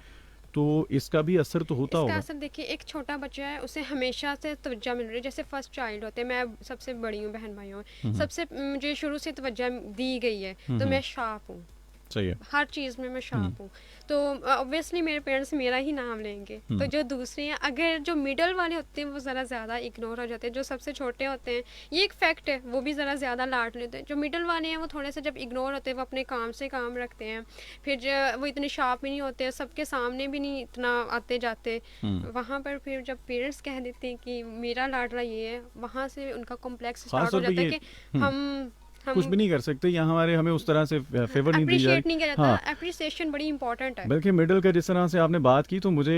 तो इसका भी असर तो होता इसका होगा। असर देखिए, एक छोटा बच्चा है उसे हमेशा से तवज्जो मिल रही है, जैसे फर्स्ट चाइल्ड होते हैं, मैं सबसे बड़ी हूँ बहन भाइयों में, हम्म, सबसे मुझे शुरू से तवज्जो दी गई है, तो हम्म, मैं शार्प हूँ, सही है। हर चीज़ में मैं हुँ, शार्प हूँ। तो ऑब्वियसली मेरे पेरेंट्स मेरा ही नाम लेंगे। तो हुँ, जो दूसरे हैं, अगर जो मिडल वाले होते हैं वो ज़रा ज़्यादा इग्नोर हो जाते हैं, जो सबसे छोटे होते हैं, ये एक फैक्ट है, वो भी ज़रा ज़्यादा लाड लेते हैं। जो मिडल वाले हैं वो थोड़े से जब इग्नोर होते हैं, वो अपने काम से काम रखते हैं, फिर वो इतने शार्प भी नहीं होते, सबके सामने भी नहीं इतना आते जाते। हुँ। वहाँ पर फिर जब पेरेंट्स कह देते हैं कि मेरा लाडला ये है, वहाँ से उनका कॉम्प्लेक्स ख़ास स्टार्ट हो तौर पे जाता है ये कि हुँ, कुछ हम भी नहीं कर सकते, यहाँ हमारे हमें उस तरह से फ़ेवर नहीं दी जा रही। अप्रिशिएट नहीं किया जाता। हाँ, अप्रिसिएशन बड़ी इंपॉर्टेंट है। बल्कि मिडल का जिस तरह से आपने बात की तो मुझे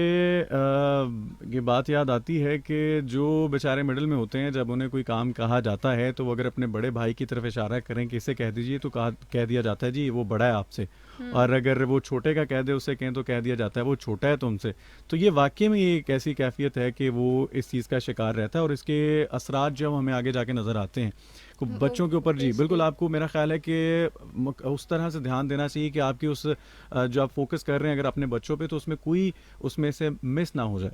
ये बात याद आती है कि जो बेचारे मिडल में होते हैं, जब उन्हें कोई काम कहा जाता है तो वो अगर अपने बड़े भाई की तरफ इशारा करें कि इसे कह दीजिए, तो कह दिया जाता है जी वो बड़ा है आपसे, और अगर वो छोटे का कह दे उसे कहें तो कह दिया जाता है वो छोटा है तुमसे। तो ये वाकई में ये एक ऐसी कैफियत है कि वो इस चीज़ का शिकार रहता है, और इसके असरात जब हमें आगे जाके नज़र आते हैं बच्चों के ऊपर। जी बिल्कुल, ऑब्वियसली। आपको मेरा ख्याल है कि उस तरह से ध्यान देना चाहिए कि आपकी उस जो आप फोकस कर रहे हैं अगर अपने बच्चों पे, तो उसमें कोई उसमें से मिस ना हो जाए,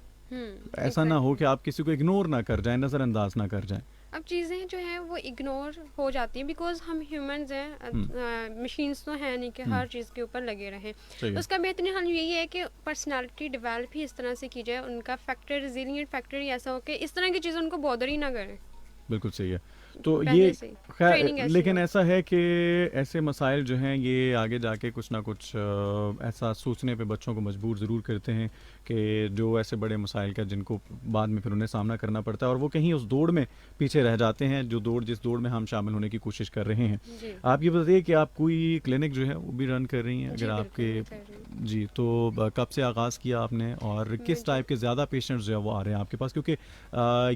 ऐसा ना हो एग्जैक्टली। कि आप किसी को इग्नोर ना कर जाएं, नज़रअंदाज ना कर जाएं। अब चीज़ें जो हैं वो इग्नोर हो जाती हैं बिकॉज हम ह्यूमंस हम्म, हैं, मशीन्स तो हैं नहीं कि हम्म, हर चीज़ के ऊपर लगे रहें। सही है। उसका बेहतरीन हल यही है कि पर्सनालिटी डेवलप ही इस तरह से की जाए, उनका फैक्टर रिजिलियंट फैक्टर ही ऐसा हो कि इस तरह की चीज़ें उनको बॉदर ही ना करें बिल्कुल सही है। तो ये पहले से ही। खैर, ट्रेनिंग ऐसी लेकिन हो। ऐसा है कि ऐसे मसाइल जो हैं ये आगे जाके कुछ ना कुछ ऐसा सोचने पे बच्चों को मजबूर ज़रूर करते हैं कि जो ऐसे बड़े मसाइल का जिनको बाद में फिर उन्हें सामना करना पड़ता है और वो कहीं उस दौड़ में पीछे रह जाते हैं जिस दौड़ में हम शामिल होने की कोशिश कर रहे हैं। जी आप ये बताइए कि आप कोई क्लिनिक जो है वो भी रन कर रही हैं जी अगर बिल्कुल आपके। मैं कर रही हूँ। जी, तो कब से आगाज़ किया आपने और किस मुझे टाइप के ज़्यादा पेशेंट्स जो है वो आ रहे हैं आपके पास? क्योंकि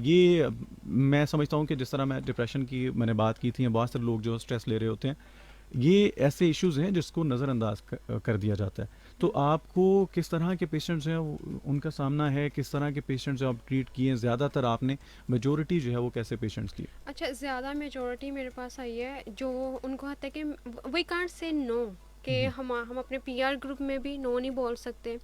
ये मैं समझता हूँ कि जिस तरह मैं डिप्रेशन की मैंने बात की थी, बहुत सारे लोग जो स्ट्रेस ले रहे होते हैं, ये ऐसे इश्यूज़ हैं जिसको नज़रअंदाज कर दिया जाता है। तो आपको किस तरह के पेशेंट्स हैं उनका सामना है, किस तरह के पेशेंट्स जो आप ट्रीट किए हैं, ज़्यादातर आपने मेजॉरिटी जो है वो कैसे पेशेंट्स की? अच्छा, ज़्यादा मेजोरिटी मेरे पास आई है जो उनको होता है कि वी कांट से नो, कि हम्म, हम अपने पीआर ग्रुप में भी नो नहीं बोल सकते।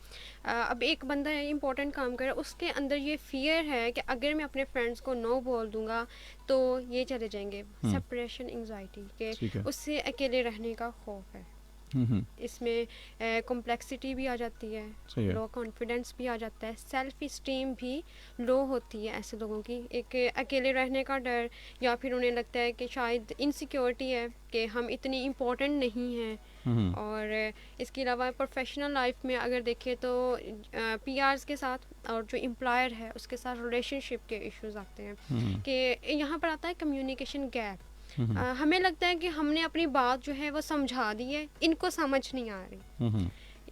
अब एक बंदा इंपॉर्टेंट काम कर रहा है, उसके अंदर ये फियर है कि अगर मैं अपने फ्रेंड्स को नो बोल दूंगा तो ये चले जाएंगे, हम्म, सेपरेशन एंजाइटी के, ठीक है। उससे अकेले रहने का खौफ है। हम्म, इसमें कॉम्प्लेक्सिटी भी आ जाती है, सही है। लो कॉन्फिडेंस भी आ जाता है, सेल्फ इस्टीम भी लो होती है ऐसे लोगों की। एक अकेले रहने का डर, या फिर उन्हें लगता है कि शायद इनसिक्योरिटी है कि हम इतनी इम्पोर्टेंट नहीं हैं। हम्म, और इसके अलावा प्रोफेशनल लाइफ में अगर देखें तो पीआरस के साथ और जो एम्प्लॉयर है उसके साथ रिलेशनशिप के इश्यूज आते हैं, हम्म, कि यहाँ पर आता है कम्युनिकेशन गैप। हम्म, हमें लगता है कि हमने अपनी बात जो है वो समझा दी है, इनको समझ नहीं आ रही। हम्म,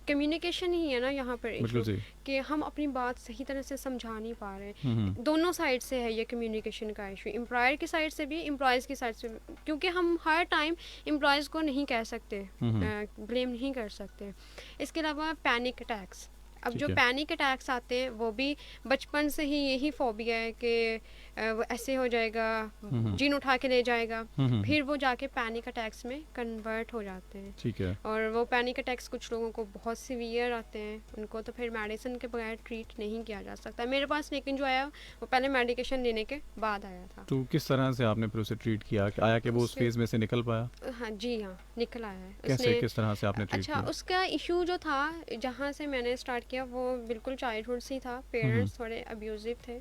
कम्युनिकेशन ही है ना यहाँ पर बिल्कुल इशू, सही। कि हम अपनी बात सही तरह से समझा नहीं पा रहे हम्म, हैं। दोनों साइड से है ये कम्युनिकेशन का इशू, एम्प्लॉयर की साइड से भी, एम्प्लॉयज़ की साइड से भी, क्योंकि हम हर टाइम एम्प्लॉयज़ को नहीं कह सकते, हम्म, ब्लेम नहीं कर सकते। इसके अलावा पैनिक अटैक्स, अब जो ठीक है। पैनिक अटैक्स आते हैं वो भी बचपन से ही यही फोबिया है कि वो ऐसे हो जाएगा, हम्म, जीन उठा के ले जाएगा, हम्म, फिर वो जाके पैनिक अटैक्स में कन्वर्ट हो जाते हैं। ठीक है। और वो पैनिक अटैक्स कुछ लोगों को बहुत सीवियर आते हैं, उनको तो फिर मेडिसिन के बगैर ट्रीट नहीं किया जा सकता। मेरे पास लेकिन जो आया वो पहले मेडिकेशन लेने के बाद आया था। तो किस तरह से आपने फिर उसे ट्रीट किया? आया कि वो उस उससे फेज़ में से निकल पाया? हाँ जी, हाँ निकल आया है कैसे, उसने। किस तरह से आपने ट्रीट अच्छा, किया? उसका इशू जो था जहाँ से मैंने स्टार्ट किया वो बिल्कुल चाइल्डहुड से ही था, हम्म, पेरेंट्स थोड़े अब्यूजिव थे,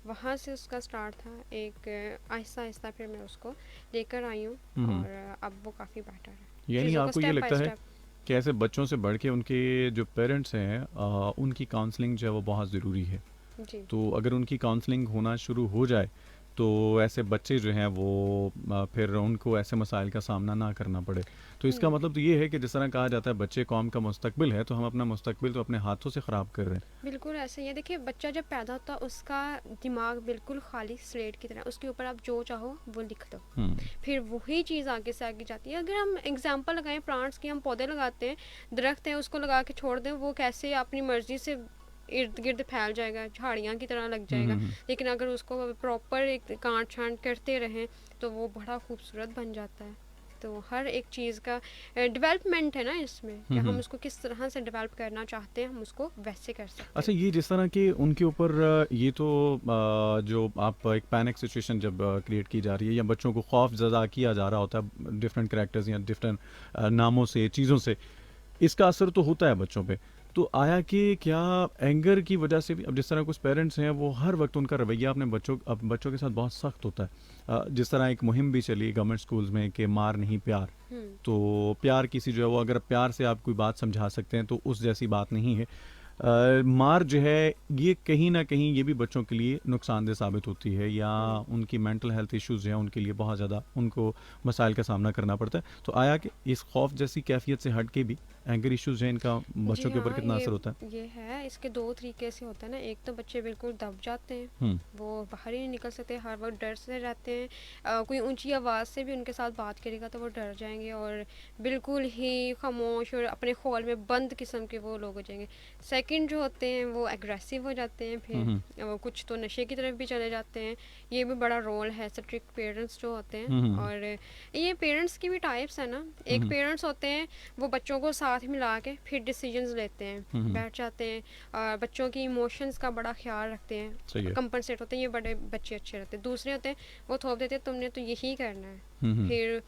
वहाँ से उसका स्टार्ट था। एक आहिस्ता आहिस्ता फिर मैं उसको लेकर आई हूँ, हम्म, और अब वो काफ़ी बेटर है, यानी चीज़ों को आपको ये स्टेप बाय लगता है स्टेप। कि ऐसे बच्चों से बढ़ के उनके जो पेरेंट्स हैं उनकी काउंसलिंग जो है वो बहुत ज़रूरी है। जी तो अगर उनकी काउंसलिंग होना शुरू हो जाए तो ऐसे बच्चे जो हैं वो फिर उनको ऐसे मसाइल का सामना ना करना पड़े। तो इसका मतलब तो ये है कि जिस तरह कहा जाता है बच्चे कौम का मुस्तकबिल है, तो हम अपना मुस्तकबिल तो अपने हाथों से ख़राब कर रहे हैं। बिल्कुल ऐसे ही है। देखिए, बच्चा जब पैदा होता है उसका दिमाग बिल्कुल खाली स्लेट की तरह, उसके ऊपर आप जो चाहो वो लिख दो, हम्म, फिर वही चीज़ आगे से आगे जाती है। अगर हम एग्जांपल लगाएं प्लांट्स की, हम पौधे लगाते हैं, दरख्त है, उसको लगा के छोड़ दें, वो कैसे अपनी मर्जी से इर्द गिर्द फैल जाएगा, झाड़ियाँ की तरह लग जाएगा। हम्म, लेकिन अगर उसको प्रॉपर एक काट छांट करते रहें तो वो बड़ा खूबसूरत बन जाता है। तो हर एक चीज़ का डेवलपमेंट है ना इसमें, कि हम हम्म। उसको किस तरह से डेवलप करना चाहते हैं, हम उसको वैसे कर सकते अच्छा, हैं। ये जिस तरह के उनके ऊपर ये तो जो आप एक पैनिक सिचुएशन जब क्रिएट की जा रही है या बच्चों को खौफ ज़दा किया जा रहा होता है डिफरेंट करेक्टर्स या डिफरेंट नामों से, चीज़ों से, इसका असर तो होता है बच्चों पे। तो आया कि क्या एंगर की वजह से भी, अब जिस तरह कुछ पेरेंट्स हैं वो हर वक्त उनका रवैया अपने बच्चों के साथ बहुत सख्त होता है। जिस तरह एक मुहिम भी चली गवर्नमेंट स्कूल्स में कि मार नहीं प्यार। हम्म। तो प्यार किसी जो है वो अगर प्यार से आप कोई बात समझा सकते हैं तो उस जैसी बात नहीं है। मार जो है ये कहीं ना कहीं ये भी बच्चों के लिए नुकसानदेह साबित होती है या उनकी मेंटल हेल्थ इश्यूज हैं उनके लिए बहुत ज़्यादा उनको मसाइल का सामना करना पड़ता है। तो आया कि इस खौफ जैसी कैफियत से हट के भी एंगर इश्यूज हैं इनका जी बच्चों के ऊपर हाँ, कितना असर होता है? ये है। इसके दो तरीके से होता है ना, एक तो बच्चे बिल्कुल दब जाते हैं, हम्म, वो बाहर ही नहीं निकल सकते, हर वक्त डर से रहते हैं। कोई ऊंची आवाज़ से भी उनके साथ बात करेगा तो वो डर जाएंगे और बिल्कुल ही खामोश और अपने खौल में बंद किस्म के वो लोग हो जाएंगे। सेकंड जो होते हैं वो एग्रेसिव हो जाते हैं, हम्म, फिर वो कुछ तो नशे की तरफ भी चले जाते हैं। ये भी बड़ा रोल है स्ट्रिक्ट पेरेंट्स जो होते हैं। हम्म, और ये पेरेंट्स की भी टाइप्स है ना, एक हम्म, पेरेंट्स होते हैं वो बच्चों को साथ मिला के फिर डिसीजंस लेते हैं, हम्म, बैठ जाते हैं, और बच्चों की इमोशंस का बड़ा ख्याल रखते सही हैं, है। कंपनसेट होते हैं। ये बड़े बच्चे अच्छे रहते हैं। दूसरे होते हैं वो थोप देते हैं तुमने तो यही करना है। हम्म, फिर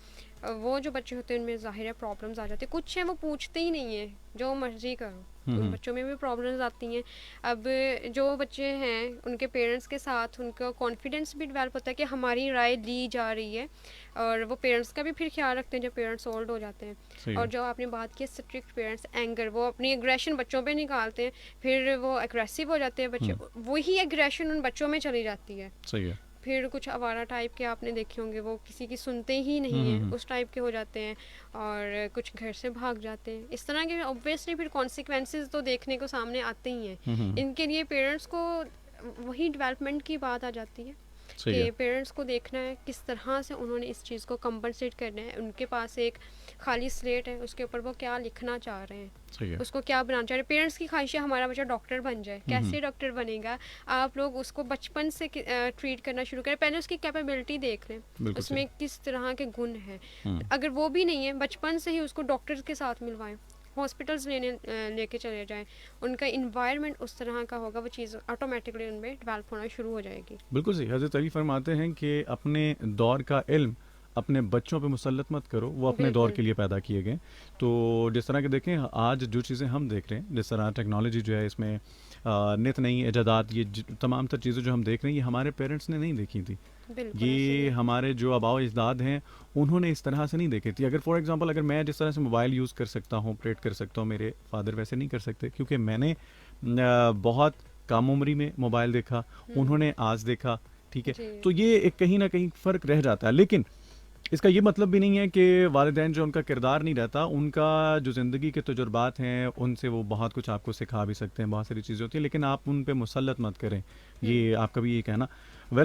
वो जो बच्चे होते हैं उनमें ज़ाहिर है प्रॉब्लम्स आ जाती है। कुछ हैं वो पूछते ही नहीं है, जो मर्जी करो, उन बच्चों में भी प्रॉब्लम्स आती हैं। अब जो बच्चे हैं उनके पेरेंट्स के साथ उनका कॉन्फिडेंस भी डेवलप होता है कि हमारी राय ली जा रही है, और वो पेरेंट्स का भी फिर ख्याल रखते हैं जब पेरेंट्स ओल्ड हो जाते हैं। सही और है। जो आपने बात की स्ट्रिक्ट पेरेंट्स, एंगर, वो अपनी एग्रेशन बच्चों पे निकालते हैं, फिर वो अग्रेसिव हो जाते हैं बच्चे, वही एग्रेशन उन बच्चों में चली जाती है। सही है। फिर कुछ आवारा टाइप के आपने देखे होंगे, वो किसी की सुनते ही नहीं हैं, उस टाइप के हो जाते हैं, और कुछ घर से भाग जाते हैं। इस तरह के ऑब्वियसली फिर कॉन्सिक्वेंसेस तो देखने को सामने आते ही हैं। इनके लिए पेरेंट्स को वही डेवलपमेंट की बात आ जाती है सही कि है। पेरेंट्स को देखना है किस तरह से उन्होंने इस चीज़ को कंपनसेट करना है। उनके पास एक खाली स्लेट है, उसके ऊपर वो क्या लिखना चाह रहे हैं, सही है। उसको क्या बनाना चाह रहे हैं। पेरेंट्स की ख्वाहिश है हमारा बच्चा डॉक्टर बन जाए, कैसे डॉक्टर बनेगा? आप लोग उसको बचपन से ट्रीट करना शुरू करें, पहले उसकी कैपेबिलिटी देख लें, बिल्कुल सही। उसमें किस तरह के गुण हैं। अगर वो भी नहीं है, बचपन से ही उसको डॉक्टर्स के साथ मिलवाएं, हॉस्पिटल्स लेके चले जाएं, उनका इन्वायरमेंट उस तरह का होगा, वो चीज़ ऑटोमेटिकली उनमें डेवलप होना शुरू हो जाएगी। बिल्कुल सही। हज़रत अली फरमाते हैं कि अपने दौर का इल्म अपने बच्चों पे मुसल्लत मत करो, वो अपने दौर बिल्कुल। के लिए पैदा किए गए। तो जिस तरह के देखें आज जो चीज़ें हम देख रहे हैं, जिस तरह टेक्नोलॉजी जो है इसमें नित नई इजादात, ये तमाम तर चीज़ें जो हम देख रहे हैं, ये हमारे पेरेंट्स ने नहीं देखी थी। बिल्कुल ऐसे ही ये है। हमारे जो आबाओ अजदाद हैं उन्होंने इस तरह से नहीं देखी थी। अगर फॉर एग्जांपल अगर मैं जिस तरह से मोबाइल यूज़ कर सकता हूँ, ऑपरेट कर सकता हूँ, मेरे फादर वैसे नहीं कर सकते, क्योंकि मैंने बहुत कम उम्री में मोबाइल देखा, उन्होंने आज देखा। ठीक है, जी। तो ये एक कहीं ना कहीं फ़र्क रह जाता है। लेकिन इसका ये मतलब भी नहीं है कि वालिदैन जो उनका किरदार नहीं रहता, उनका जो ज़िंदगी के तजुर्बात हैं उनसे वो बहुत कुछ आपको सिखा भी सकते हैं, बहुत सारी चीज़ें होती हैं, लेकिन आप उन पे मुसल्लत मत करें। ये आपका भी ये कहना।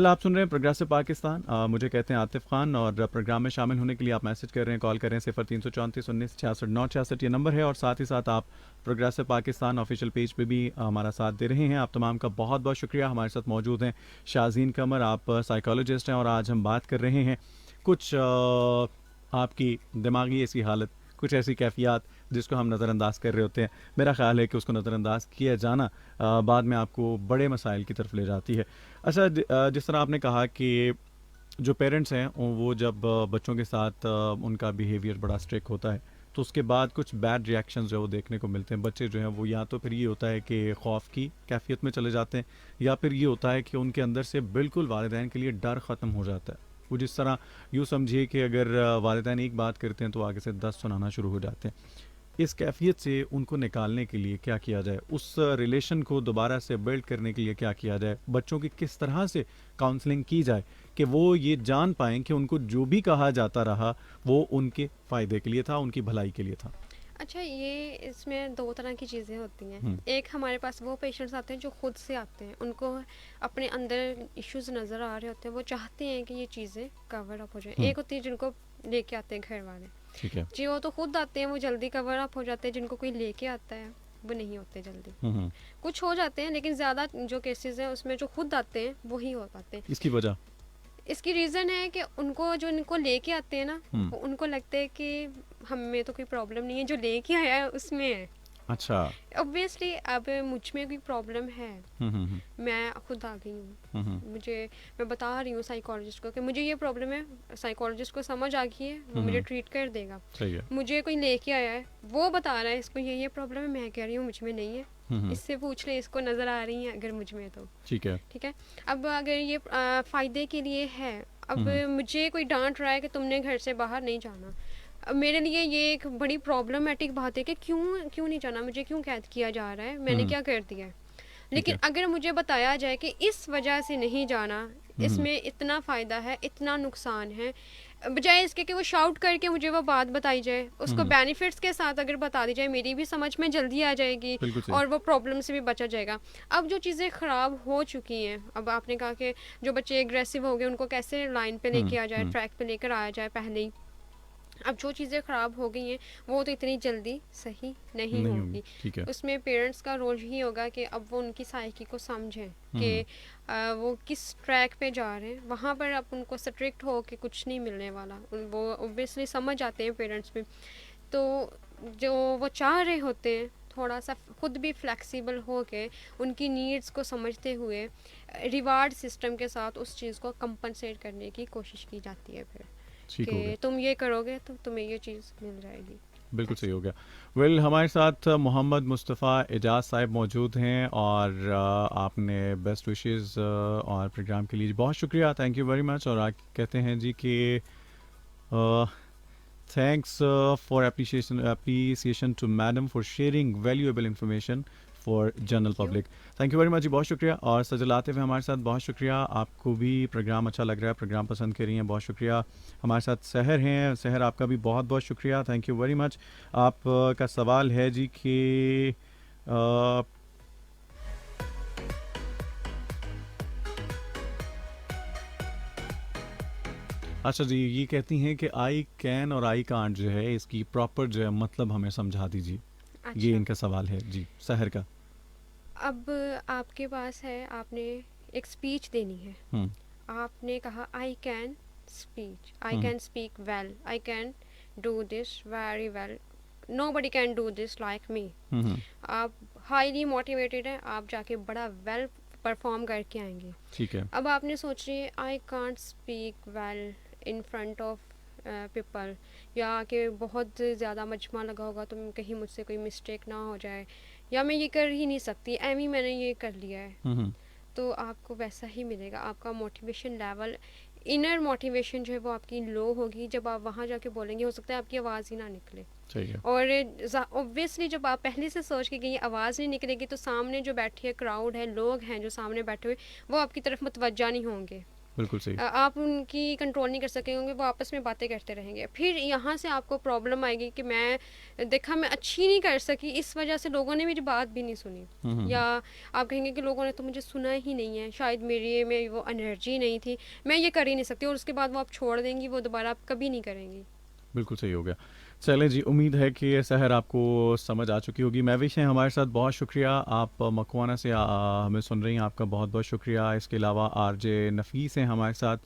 आप सुन रहे हैं प्रोग्रेसिव पाकिस्तान। मुझे कहते हैं आतिफ खान, और प्रोग्राम में शामिल होने के लिए आप मैसेज कर रहे हैं, कॉल कर रहे हैं 0334 19 66 966 ये नंबर है, और साथ ही साथ आप प्रोग्रेसिव पाकिस्तान ऑफिशियल पेज पे भी हमारा साथ दे रहे हैं। आप तमाम का बहुत बहुत शुक्रिया। हमारे साथ मौजूद हैं शाज़ीन कमर, आप साइकोलॉजिस्ट हैं, और आज हम बात कर रहे हैं कुछ आपकी दिमागी ऐसी हालत, कुछ ऐसी कैफियत जिसको हम नज़रअंदाज कर रहे होते हैं। मेरा ख़्याल है कि उसको नज़रअंदाज किया जाना बाद में आपको बड़े मसाइल की तरफ ले जाती है। अच्छा, जिस तरह आपने कहा कि जो पेरेंट्स हैं वो जब बच्चों के साथ उनका बिहेवियर बड़ा स्ट्रिक्ट होता है, तो उसके बाद कुछ बैड रिएक्शंस जो है वो देखने को मिलते हैं। बच्चे जो हैं वो या तो फिर ये होता है कि खौफ की कैफियत में चले जाते हैं, या फिर ये होता है कि उनके अंदर से बिल्कुल वालिदैन के लिए डर ख़त्म हो जाता है। वो जिस तरह यूँ समझिए कि अगर वालिदैन एक बात करते हैं तो आगे से 10 सुनाना शुरू हो जाते हैं। इस कैफियत से उनको निकालने के लिए क्या किया जाए? उस रिलेशन को दोबारा से बिल्ड करने के लिए क्या किया जाए? बच्चों की किस तरह से काउंसलिंग की जाए कि वो ये जान पाएँ कि उनको जो भी कहा जाता रहा वो उनके फ़ायदे के लिए था, उनकी भलाई के लिए था? अच्छा, ये इसमें दो तरह की चीज़ें होती हैं। हुँ, एक हमारे पास वो पेशेंट्स आते हैं जो खुद से आते हैं, उनको अपने अंदर इश्यूज नज़र आ रहे होते हैं, वो चाहते हैं कि ये चीज़ें कवर अप हो जाए। हुँ, एक होती है जिनको लेके आते हैं घर वाले, ठीक है। जी वो तो खुद आते हैं, वो जल्दी कवर अप हो जाते हैं। जिनको कोई लेके आता है वो नहीं होते जल्दी, हुँ, हुँ। कुछ हो जाते हैं, लेकिन ज़्यादा जो केसेस हैं उसमें जो खुद आते हैं वही हो पाते हैं। इसकी वजह? इसकी रीज़न है कि उनको जो इनको लेके आते हैं ना, हुँ, उनको लगता है कि हम में तो कोई प्रॉब्लम नहीं है, जो लेके आया है उसमें है। अच्छा। ऑब्वियसली अब मुझ में कोई प्रॉब्लम है, हुँ, हुँ, हुँ, मैं खुद आ गई हूँ, हुँ, हुँ, मैं बता रही हूँ साइकोलॉजिस्ट को कि मुझे ये प्रॉब्लम है, साइकोलॉजिस्ट को समझ आ गई है, वो हुँ, मुझे हुँ, ट्रीट कर देगा। सही है। मुझे कोई लेके आया है, वो बता रहा है इसको ये प्रॉब्लम है, मैं कह रही हूँ मुझ में नहीं है, हुँ, हुँ, इससे पूछ ले, इसको नज़र आ रही है अगर मुझ में तो। ठीक है। ठीक है, अब अगर ये फ़ायदे के लिए है, अब हुँ, मुझे कोई डांट रहा है कि तुमने घर से बाहर नहीं जाना, अब मेरे लिए ये एक बड़ी प्रॉब्लमेटिक बात है कि क्यों क्यों नहीं जाना, मुझे क्यों कैद किया जा रहा है, मैंने हुँ, क्या कर दिया है। ठीक लेकिन है। अगर मुझे बताया जाए कि इस वजह से नहीं जाना, हुँ, हुँ, इसमें इतना फ़ायदा है, इतना नुकसान है, बजाय इसके कि वो शाउट करके मुझे वो बात बताई जाए, हुँ, उसको हुँ, बेनिफिट्स के साथ अगर बता दी जाए, मेरी भी समझ में जल्दी आ जाएगी बिल्कुल सही। और वो प्रॉब्लम से भी बचा जाएगा। अब जो चीज़ें ख़राब हो चुकी हैं, अब आपने कहा कि जो बच्चे एग्रेसिव हो गए उनको कैसे लाइन पे हुँ, लेके आ जाए, हुँ, ट्रैक पे लेकर आया जाए पहले ही। अब जो चीज़ें ख़राब हो गई हैं वो तो इतनी जल्दी सही नहीं नहीं होगी। होगी। ठीक है। उसमें पेरेंट्स का रोल यही होगा कि अब वो उनकी साइकी को समझें हुँ, कि हुँ, वो किस ट्रैक पे जा रहे हैं, वहाँ पर अब उनको स्ट्रिक्ट हो के कुछ नहीं मिलने वाला। वो ऑब्वियसली समझ आते हैं पेरेंट्स भी, तो जो वो चाह रहे होते हैं थोड़ा सा खुद भी फ्लेक्सिबल हो के उनकी नीड्स को समझते हुए रिवार्ड सिस्टम के साथ उस चीज़ को कंपनसेट करने की कोशिश की जाती है फिर ठीक हो गया। कि तुम ये करोगे तो तुम्हें ये चीज़ मिल जाएगी। बिल्कुल That's सही it. हो गया। वेल हमारे साथ मोहम्मद मुस्तफ़ा एजाज साहब मौजूद हैं और आपने बेस्ट विशेस और प्रोग्राम के लिए बहुत शुक्रिया, थैंक यू वेरी मच। और आप कहते हैं जी कि thanks for appreciation to madam for sharing valuable information for general Thank you. public। Thank you very much जी, बहुत शुक्रिया। और सजल आते हुए हमारे साथ बहुत शुक्रिया। आपको भी प्रोग्राम अच्छा लग रहा है, प्रोग्राम पसंद कर रही हैं, बहुत शुक्रिया। हमारे साथ सहर हैं, सहर आपका भी बहुत बहुत शुक्रिया, थैंक यू वेरी मच। आप का सवाल है जी कि अ, अच्छा जी, ये कहती हैं कि आई कैन और आई कांट जो है इसकी प्रॉपर जो है मतलब हमें समझा दीजिए। ये अच्छा, इनका सवाल है जी, सहर का। अब आपके पास है, आपने एक स्पीच देनी है। हुँ, आपने कहा I can speech, I hmm, can speak well, I can do this very well, nobody can do this like me. Hmm, hmm, आप हाईली मोटिवेटेड हैं, आप जाके बड़ा वेल परफॉर्म करके आएंगे। ठीक है। अब आपने सोच रही है I can't speak well in front of people, या कि बहुत ज़्यादा मजमा लगा होगा तो कहीं मुझसे कोई मिस्टेक ना हो जाए, या मैं ये कर ही नहीं सकती, एमी मैंने ये कर लिया है। हुँ, हुँ, तो आपको वैसा ही मिलेगा, आपका मोटिवेशन लेवल, इनर मोटिवेशन जो है वो आपकी लो होगी। जब आप वहाँ जाके बोलेंगे हो सकता है आपकी आवाज़ ही ना निकले। सही है। और ऑब्वियसली जब आप पहले से सोच के गई आवाज़ नहीं निकलेगी तो सामने जो बैठी है क्राउड है, लोग हैं जो सामने बैठे हुए, वो आपकी तरफ मुतवज्जा नहीं होंगे। बिल्कुल सही। आप उनकी कंट्रोल नहीं कर सकेंगे, वो आपस में बातें करते रहेंगे। फिर यहाँ से आपको प्रॉब्लम आएगी कि मैं देखा मैं अच्छी नहीं कर सकी, इस वजह से लोगों ने मेरी बात भी नहीं सुनी। हुँ, हुँ, या आप कहेंगे कि लोगों ने तो मुझे सुना ही नहीं है, शायद मेरे में वो एनर्जी नहीं थी, मैं ये कर ही नहीं सकती, और उसके बाद वो आप छोड़ देंगी, वो दोबारा आप कभी नहीं करेंगी। बिल्कुल सही हो गया। चलें जी, उम्मीद है कि ये सहर आपको समझ आ चुकी होगी। महविश हैं हमारे साथ, बहुत शुक्रिया। आप मकवाना से हमें सुन रही हैं, आपका बहुत-बहुत शुक्रिया। इसके अलावा आरजे नफ़ीस हैं हमारे साथ,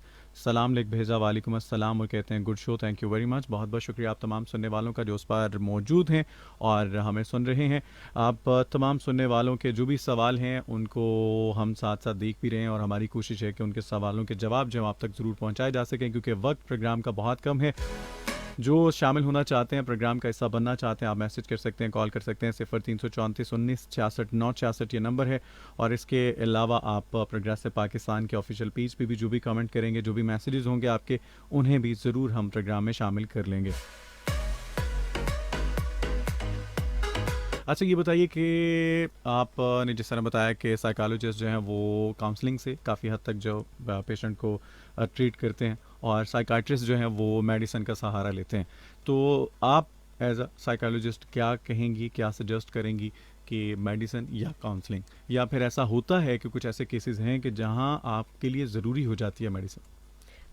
सलाम लिख भेजा, वालेकुम अस्सलाम, और कहते हैं good show, thank you very much. बहुत-बहुत शुक्रिया आप तमाम सुनने वालों का जो उस पर मौजूद हैं और हमें सुन रहे हैं। आप तमाम सुनने वालों के जो भी सवाल हैं उनको हम साथ-साथ देख भी रहे हैं और हमारी कोशिश है कि उनके सवालों के जवाब जो हैं आप तक ज़रूर पहुँचाए जा सकें, क्योंकि वक़्त प्रोग्राम का बहुत कम है। जो शामिल होना चाहते हैं, प्रोग्राम का हिस्सा बनना चाहते हैं, आप मैसेज कर सकते हैं, कॉल कर सकते हैं। 0334 19 66 9 66 ये नंबर है। और इसके अलावा आप प्रोग्रेसिव पाकिस्तान के ऑफिशियल पेज पे भी जो भी कमेंट करेंगे, जो भी मैसेजेस होंगे आपके, उन्हें भी ज़रूर हम प्रोग्राम में शामिल कर लेंगे। अच्छा, ये बताइए कि आपने जिस तरह बताया कि साइकोलॉजिस्ट जो हैं वो काउंसलिंग से काफ़ी हद तक जो पेशेंट को ट्रीट करते हैं, और साइकाट्रिस्ट जो हैं वो मेडिसिन का सहारा लेते हैं। तो आप एज अ साइकोलॉजिस्ट क्या कहेंगी, क्या सजेस्ट करेंगी कि मेडिसिन या काउंसलिंग, या फिर ऐसा होता है कि कुछ ऐसे केसेस हैं कि जहां आपके लिए ज़रूरी हो जाती है मेडिसिन?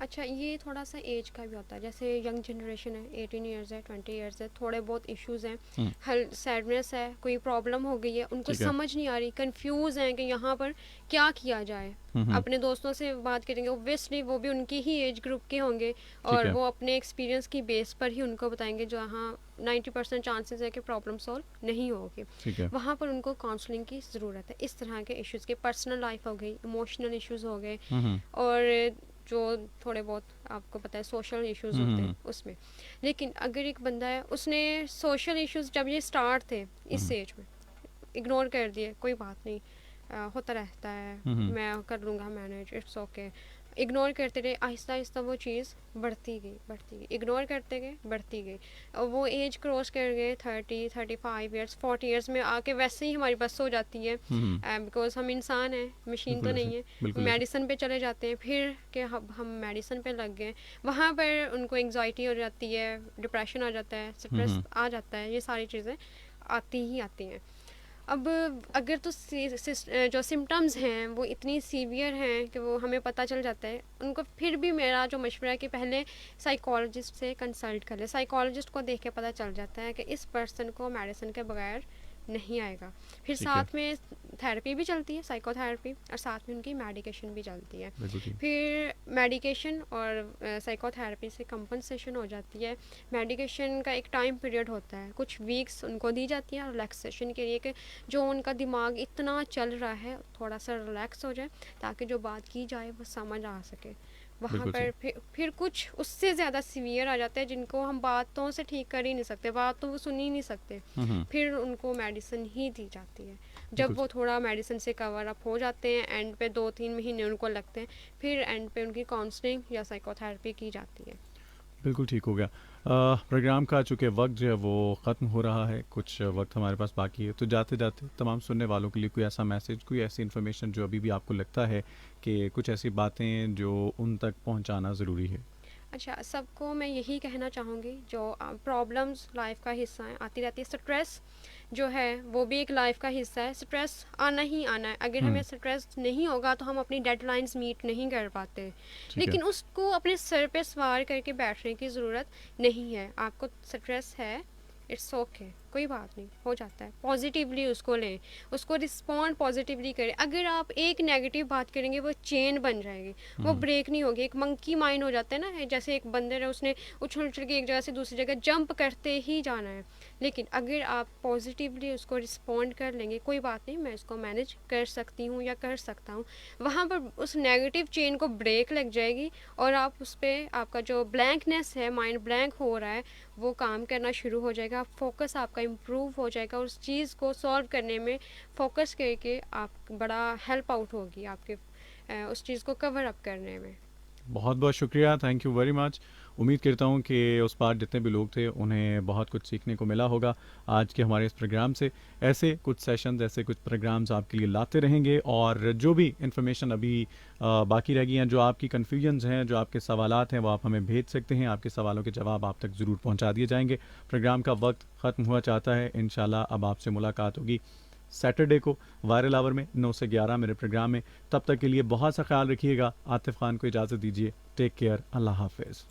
अच्छा, ये थोड़ा सा एज का भी होता है। जैसे यंग जनरेशन है, 18 ईयर्स है, 20 ईयर्स है, थोड़े बहुत इश्यूज हैं, हम्म, हल सैडनेस है, कोई प्रॉब्लम हो गई है, उनको ठीक है। समझ नहीं आ रही, कंफ्यूज हैं कि यहाँ पर क्या किया जाए। हम्म, अपने दोस्तों से बात करेंगे, ओब्वियसली वो भी उनकी ही एज ग्रुप के होंगे, ठीक और है। वो अपने एक्सपीरियंस की बेस पर ही उनको बताएंगे, जो हाँ 90% चांसेस है कि प्रॉब्लम सॉल्व नहीं होगी। ठीक है। वहाँ पर उनको काउंसलिंग की ज़रूरत है। इस तरह के इश्यूज़ के, पर्सनल लाइफ हो गई, इमोशनल इश्यूज़ हो गए, हम्म, और जो थोड़े बहुत आपको पता है सोशल इश्यूज होते हम्म, हैं उसमें। लेकिन अगर एक बंदा है, उसने सोशल इश्यूज जब ये स्टार्ट थे इस हम्म, एज में, इग्नोर कर दिए, कोई बात नहीं, होता रहता है, हम्म, मैं कर लूँगा मैनेज, इट्स ओके, इग्नोर करते रहे, आहिस्ता आहिस्ता वो चीज़ बढ़ती गई, इग्नोर करते गए, बढ़ती गई, और वो एज क्रॉस कर गए 30 35 ईयर्स, 40 ईयर्स में आके वैसे ही हमारी बस हो जाती है, हम्म, बिकॉज हम इंसान हैं, मशीन तो बिल्कुल ऐसे, नहीं है। बिल्कुल ऐसे। मेडिसिन पे चले जाते हैं, फिर कि हम मेडिसिन पे लग गए, वहाँ पर उनको एंग्जाइटी हो जाती है, डिप्रेशन आ जाता है, स्ट्रेस हम्म, आ जाता है, ये सारी चीज़ें आती ही आती हैं। अब अगर तो जो सिम्टम्स हैं वो इतनी सीवियर हैं कि वो हमें पता चल जाता है उनको, फिर भी मेरा जो मशवरा है कि पहले साइकोलॉजिस्ट से कंसल्ट कर ले। साइकोलॉजिस्ट को देख के पता चल जाता है कि इस पर्सन को मेडिसिन के बगैर नहीं आएगा। फिर ठीक है। साथ में थेरेपी भी चलती है, साइकोथेरेपी, और साथ में उनकी मेडिकेशन भी चलती है। बिल्कुल ठीक। फिर मेडिकेशन और साइकोथेरेपी से कंपनसेशन हो जाती है। मेडिकेशन का एक टाइम पीरियड होता है, कुछ वीक्स उनको दी जाती है रिलैक्सेशन के लिए, कि जो उनका दिमाग इतना चल रहा है थोड़ा सा रिलैक्स हो जाए, ताकि जो बात की जाए वो समझ आ सके। वहाँ बिल्कुल पर सही। फिर कुछ उससे ज़्यादा सीवियर आ जाते हैं जिनको हम बातों से ठीक कर ही नहीं सकते, बात तो वो सुन ही नहीं सकते। हम्म। फिर उनको मेडिसिन ही दी जाती है। बिल्कुल जब वो थोड़ा मेडिसिन से कवर अप हो जाते हैं, एंड पे 2-3 महीने उनको लगते हैं, फिर एंड पे उनकी काउंसलिंग या साइकोथेरेपी की जाती है। बिल्कुल ठीक हो गया। प्रोग्राम का चूँकि वक्त जो है वो ख़त्म हो रहा है, कुछ वक्त हमारे पास बाकी है, तो जाते जाते तमाम सुनने वालों के लिए कोई ऐसा मैसेज, कोई ऐसी इन्फॉर्मेशन जो अभी भी आपको लगता है कि कुछ ऐसी बातें जो उन तक पहुंचाना ज़रूरी है। अच्छा, सबको मैं यही कहना चाहूँगी, जो प्रॉब्लम्स लाइफ का हिस्सा है, आती रहती है। स्ट्रेस जो है वो भी एक लाइफ का हिस्सा है। स्ट्रेस आना ही आना है। अगर हमें हम्म। स्ट्रेस नहीं होगा तो हम अपनी डेडलाइंस मीट नहीं कर पाते। ठीक है। लेकिन उसको अपने सर पे सवार करके बैठने की ज़रूरत नहीं है। आपको स्ट्रेस है, इट्स ओके, कोई बात नहीं, हो जाता है। पॉजिटिवली उसको लें, उसको रिस्पॉन्ड पॉजिटिवली करें। अगर आप एक नेगेटिव बात करेंगे वो चेन बन जाएगी, वो हम्म। ब्रेक नहीं होगी। एक मंकी माइंड हो जाता है ना, जैसे एक बंदर है, उसने उछल उछल के एक जगह से दूसरी जगह जंप करते ही जाना है। लेकिन अगर आप पॉजिटिवली उसको रिस्पॉन्ड कर लेंगे, कोई बात नहीं, मैं इसको मैनेज कर सकती हूँ या कर सकता हूँ, वहाँ पर उस नेगेटिव चेन को ब्रेक लग जाएगी, और आप उस पर, आपका जो ब्लैंकनेस है, माइंड ब्लैंक हो रहा है, वो काम करना शुरू हो जाएगा। फोकस आपका इम्प्रूव हो जाएगा, उस चीज़ को सॉल्व करने में फोकस करके आप बड़ा हेल्प आउट होगी आपके उस चीज़ को कवर अप करने में। बहुत बहुत शुक्रिया, थैंक यू वेरी मच। उम्मीद करता हूँ कि उस पार जितने भी लोग थे उन्हें बहुत कुछ सीखने को मिला होगा आज के हमारे इस प्रोग्राम से। ऐसे कुछ सेशंस, ऐसे कुछ प्रोग्राम्स आपके लिए लाते रहेंगे, और जो भी इन्फॉर्मेशन अभी बाकी रह गई हैं, जो आपकी कन्फ्यूजन्स हैं, जो आपके सवालात हैं, वो आप हमें भेज सकते हैं। आपके सवालों के जवाब आप तक ज़रूर पहुँचा दिए जाएंगे। प्रोग्राम का वक्त ख़त्म हुआ चाहता है, इंशाल्लाह अब आपसे मुलाकात होगी सैटरडे को वायरल आवर में 9 से 11 मेरे प्रोग्राम में। तब तक के लिए बहुत सा ख्याल रखिएगा। आतिफ खान को इजाज़त दीजिए। टेक केयर, अल्लाह हाफिज़।